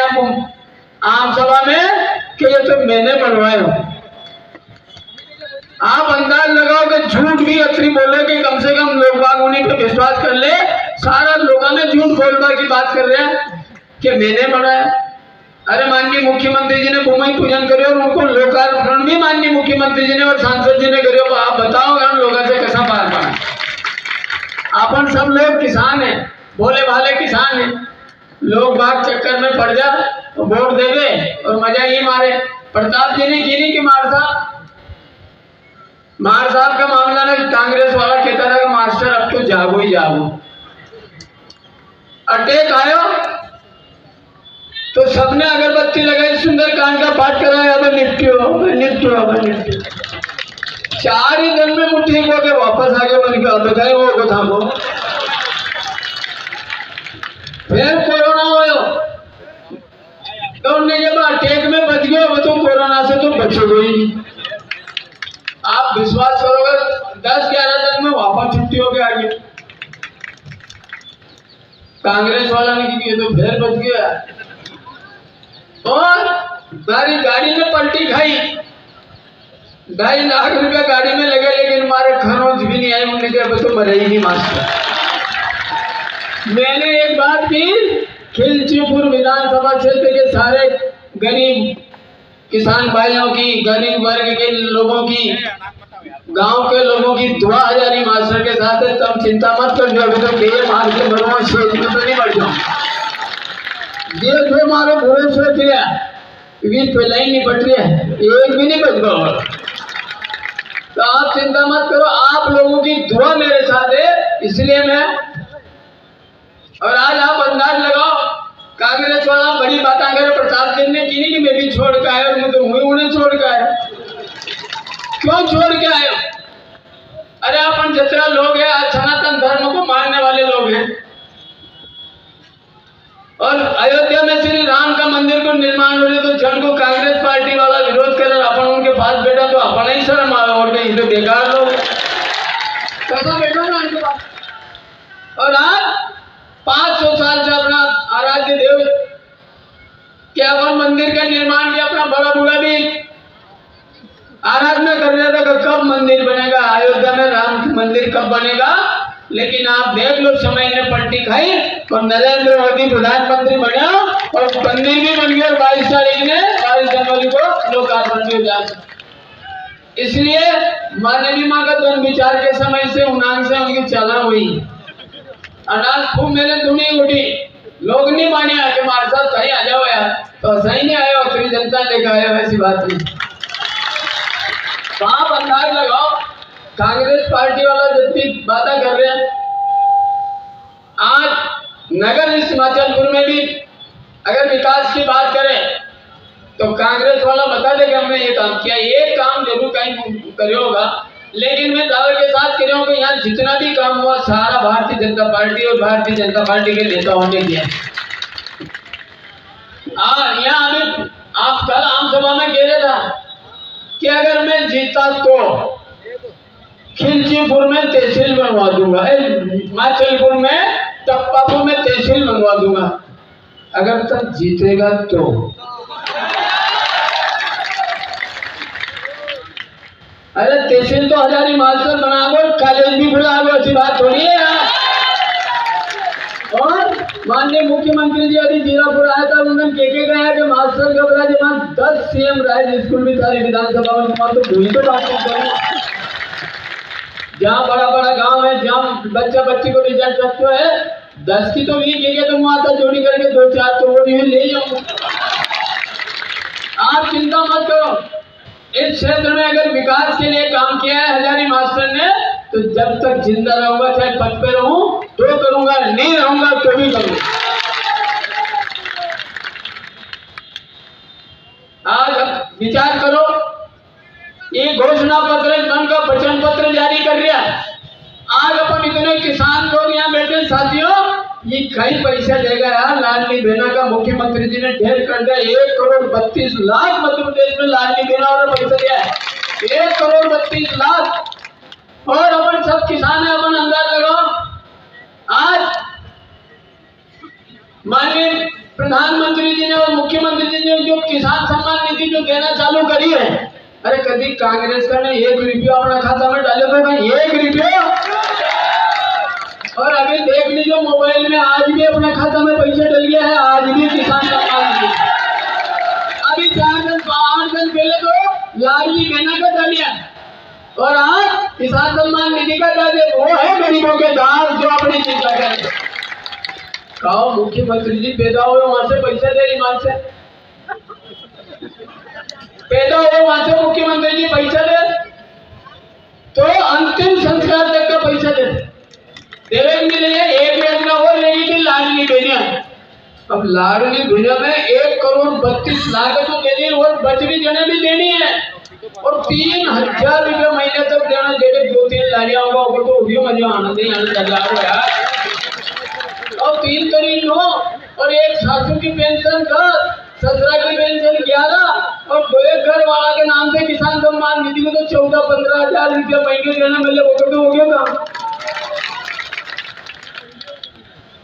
आम सभा में कि ये तो मैंने बनवाए हो। आप अंदाज लगाओ कि झूठ भी अतरी बोले कि कम से कम लोग बाग उन्हीं पे विश्वास कर ले। सारा लोगों ने झूठ बोलने की बात कर रहे हैं कि मैंने बनाया। अरे माननीय मुख्यमंत्री जी ने भूमि पूजन करे और उनको लोकार्पण भी माननीय मुख्यमंत्री जी ने और सांसद जी ने करे। आप बताओ हम लोगों से कैसा पार पाए। अपन सब लोग किसान हैं, भोले भाले किसान हैं। लोग बाग चक्कर में पड़ जा तो वोट देवे और मजा ही मारे। प्रताप जी ने गिरी की मारता मार साहब का मामला में कांग्रेस वाला कहता था कि मास्टर अब तो जागो ही जागो। अटैक आयो तो सबने अगरबत्ती लगाई, सुंदरकांड का पाठ कराया, अब निपटियो अब निपटियो अब निपटियो। 4 ही दिन में मुट्ठी को के वापस आ गए, मन के अब गए वो को थामो। फिर कोरोना आयो तो उनने के बाद अटैक में बच गए, वो तो कोरोना से तो बचोगे ही नहीं। आप विश्वास करोगे 10-11 दिन में वापस छुट्टी हो गया आगे। कांग्रेस वाला ने की तो फिर बच गया और हमारी गाड़ी में पलटी खाई। 2.5 लाख रुपया गाड़ी में लगे, लेकिन हमारे खरोंच भी नहीं आए। उन्होंने कहा तो मरे ही नहीं मास्टर। मैंने एक बात की, खिलचीपुर विधानसभा क्षेत्र के सारे गरीब किसान भाइयों की, गरीब वर्ग के लोगों की, गांव के लोगों की दुआ हजारी मास्टर के साथ है। तुम चिंता मत कर, जो तो ये मार के मरो, सोच में तो नहीं बढ़ जाओ। ये जो मारो बुरे सोच रहा क्योंकि पहले ही नहीं बट रहा है, एक भी नहीं बच गया। तो आप चिंता मत करो, आप लोगों की दुआ मेरे साथ है, इसलिए मैं। और आज आप अंदाज लगाओ, कांग्रेस वाला बड़ी बात अगर प्रताप दिन ने की नहीं कि मैं भी छोड़ के आया और मैं तो उन्हें छोड़ के आया। क्यों छोड़ के आए? अरे अपन जितना लोग हैं आज सनातन धर्म को मानने वाले लोग हैं, और अयोध्या में श्री राम का मंदिर को निर्माण हो रहे तो जन को कांग्रेस पार्टी वाला विरोध करे, अपन उनके पास बैठा तो अपन ही शर्म आया और कहीं तो बेकार लोग कैसा बैठा ना उनके पास। और आज 500 साल से अपना आराध्य देव क्या अपन मंदिर का निर्माण किया, अपना बड़ा बूढ़ा भी आराधना कर रहा था कि कब मंदिर बनेगा, अयोध्या में राम मंदिर कब बनेगा। लेकिन आप देख लो, समय ने पलटी खाई और नरेंद्र मोदी प्रधानमंत्री बना और मंदिर भी बन गया। 22 तारीख ने 22 जनवरी को लोकार्पण भी हो जाए। इसलिए माननीय माँ का जन्म विचार के समय से उनांग से उनकी चला हुई अनाज खूब मैंने धुनी उठी, लोग नहीं माने कि हमारे साथ सही आ जाओ यार, तो सही नहीं आया, उत्तरी जनता लेकर आया, वैसी बात नहीं। तो आप अंदाज लगाओ, कांग्रेस पार्टी वाला जितनी बातें कर रहे हैं, आज नगर इस हिमाचलपुर में भी अगर विकास की बात करें तो कांग्रेस वाला बता दे कि हमने ये काम किया, ये काम जरूर कहीं करे होगा। लेकिन मैं दावे के साथ कह रहा हूँ कि यहाँ जितना भी काम हुआ सारा भारतीय जनता पार्टी और भारतीय जनता पार्टी के नेताओं ने किया। यहाँ अभी आप कल आम सभा में कह रहे था कि अगर मैं जीता तो खिलचीपुर में तहसील बनवा दूंगा, हिमाचलपुर में टप्पापुर में तहसील बनवा दूंगा, अगर तक जीतेगा तो। अरे तहसील तो हजारी मास्टर बना दो, कॉलेज भी खुला दो, ऐसी बात थोड़ी है यार। और माननीय मुख्यमंत्री जी अभी जीरापुर आया था, उन्होंने के गया कि मास्टर का बड़ा जमा 10 सीएम राज स्कूल भी सारी विधानसभा में, तो भूल तो बात नहीं। जहाँ बड़ा बड़ा गांव है, जहाँ बच्चा बच्ची को रिजल्ट अच्छा है, 10 की तो नहीं के तो वहां तक जोड़ी करके 2-4 तो वो ले जाऊंगा। आप चिंता मत करो, इस क्षेत्र में अगर विकास के लिए काम किया है हजारी मास्टर ने, तो जब तक जिंदा रहूंगा, चाहे पद पे रहूं तो करूंगा, नहीं रहूंगा तो भी करूंगा। आज अब विचार करो, ये घोषणा पत्र मन का वचन पत्र जारी कर रहा है। आज अपन इतने किसान लोग यहाँ बैठे साथियों, ये कई पैसा देगा यार। लाडली बहना का मुख्यमंत्री जी ने ढेर कर दिया, 1,32,00,000 मध्य प्रदेश में लाडली बहना और पैसा दिया है, 1,32,00,000। और अपन सब किसान है, अपन अंदाज लगाओ। आज माननीय प्रधानमंत्री जी ने और मुख्यमंत्री जी ने जो किसान सम्मान निधि जो देना चालू करी है, अरे कभी कांग्रेस का ने 1 रुपया अपना खाता में डाले तो भाई 1 रुपया। और अभी देख लीजिए मोबाइल में आज भी अपने खाता में पैसे डल गया है, आज भी किसान सम्मान निधि। अभी 4 दिन 8 दिन पहले तो लाडली बहना का डालिया और आज किसान सम्मान निधि का डाले, वो है गरीबों के दाल जो अपनी चिंता करें। कहो मुख्यमंत्री जी पैदा हुए वहां से पैसा दे रही, वहां से पैदा हुए वहां से मुख्यमंत्री जी पैसा दे। देवेंद्र जी ने एक योजना और लेगी थी, लाडली बहनिया। अब लाडली बहनिया में 1,32,00,000 तो देनी और बचरी जने भी देनी है और 3,000 रुपये महीने तक देना। जेके 2-3 लाड़ियां होगा वो तो भी मजा आनंद ही आनंद यार। और 3 करीब हो और एक सासू की पेंशन 10, ससुरा की पेंशन 11 और 2 घर वाला के नाम से किसान सम्मान निधि को तो 14-15,000 रुपये महीने देना, मतलब वो तो हो गया काम।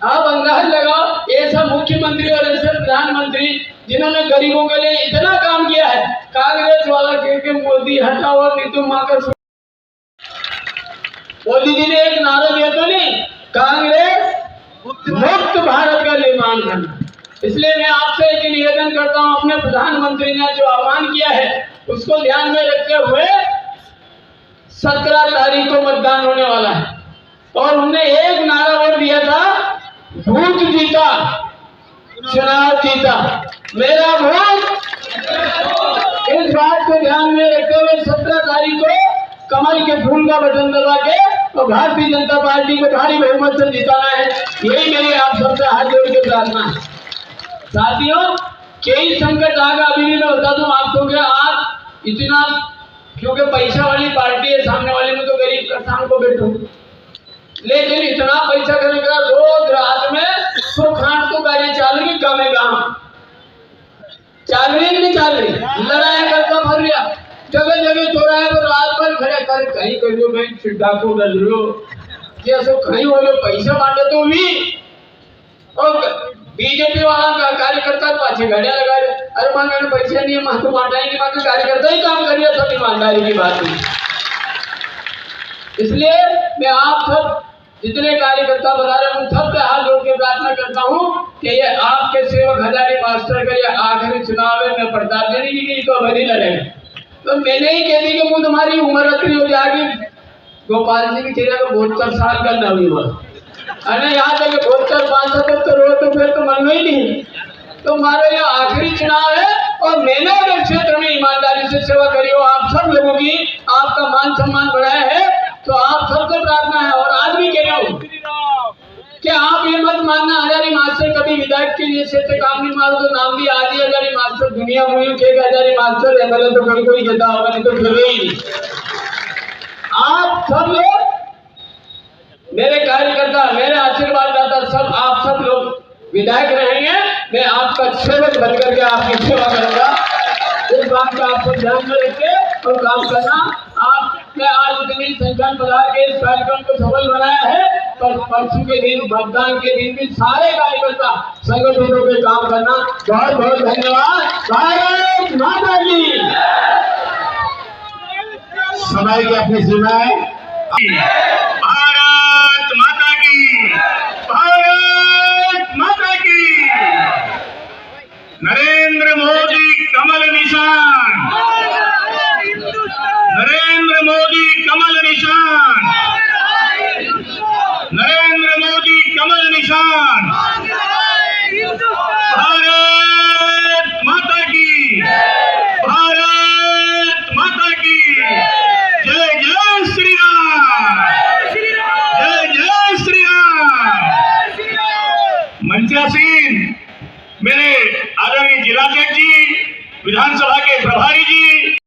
आप अंदाज लगाओ, ये सब मुख्यमंत्री और ऐसे प्रधानमंत्री जिन्होंने गरीबों के लिए इतना काम किया है, कांग्रेस वाला के मोदी हटाओ और नीतू माकर। मोदी जी ने एक नारा दिया तो नहीं, कांग्रेस मुक्त भारत का निर्माण करना। इसलिए मैं आपसे एक निवेदन करता हूं, अपने प्रधानमंत्री ने जो आह्वान किया है उसको ध्यान में रखते हुए 17 तारीख को मतदान होने वाला है और उन्होंने एक नारा और दिया था, वोट जीता चुनाव जीता, मेरा वोट। इस बात को ध्यान में रखते हुए 17 तारीख को कमल के फूल का बटन दबा के और भारतीय जनता पार्टी को भारी बहुमत से जिताना है। यही मेरी आप सबसे हाथ जोड़ के प्रार्थना है। साथियों, कई संकट आगा अभी भी मैं बता दूं आपको कि आप इतना, क्योंकि पैसा वाली पार्टी है सामने वाले में, तो गरीब किसान को बैठो, लेकिन इतना पैसा करेगा रोज रात में 100 खान तो गाड़ी चाल रही, कम है गाँव चाल रही नहीं चाल रही, लड़ाई करता भर गया जगह जगह चौराहे पर रात भर खड़े कर, कहीं करियो भाई डाकू डल रहे हो, जैसे कहीं हो गए पैसा बांटे तो भी। और बीजेपी वाला का कार्यकर्ता पाछे गाड़ियां लगा रहे, अरे मान मैंने पैसे नहीं है, मान तो बांटा ही नहीं, मान कार्यकर्ता ही काम करिए, सब ईमानदारी की बात नहीं। इसलिए मैं आप सब जितने कार्यकर्ता बता रहे हैं उन सबसे हाथ जोड़ के प्रार्थना करता हूं कि ये आपके सेवक हजारी मास्टर का ये आखिरी चुनाव है। मैं प्रताप देने की तो अवधि लड़ेगा, तो मैंने ही कह दी कि वो तुम्हारी उम्र अतरी हो जाएगी। गोपाल जी की चेहरा को 72 साल का न हुआ, अरे यहाँ तक 72-75 हो तो फिर तो मन ही नहीं। तो हमारा ये आखिरी चुनाव है और मैंने अगर क्षेत्र में ईमानदारी से सेवा करी हो, आप सब लोगों की आपका मान सम्मान बढ़ाया है, तो आप सबसे प्रार्थना है और आज भी कह रहा हूँ कि आप ये मत मानना हजारी मास्टर कभी विधायक के लिए से काम नहीं मारो तो नाम भी आदि हजारी मास्टर दुनिया मुहिम के हजारी मास्टर है, मतलब तो कोई कोई कहता होगा, नहीं तो फिर ही। आप सब लोग मेरे कार्यकर्ता, मेरे आशीर्वाद दाता, सब आप सब लोग विधायक रहेंगे, मैं आपका सेवक बनकर के आपकी सेवा करूंगा। इस बात का आपको ध्यान में रख के और काम करना। आपने आज इतनी संख्या बढ़ा के इस कार्यक्रम को सफल बनाया है, पर परसों के दिन मतदान के दिन भी सारे कार्यकर्ता संगठनों पे काम करना। बहुत बहुत धन्यवाद। भारत माता की। समय की अपनी सीमा है। भारत माता की, भारत माता की। नरेंद्र मोदी कमल निशान।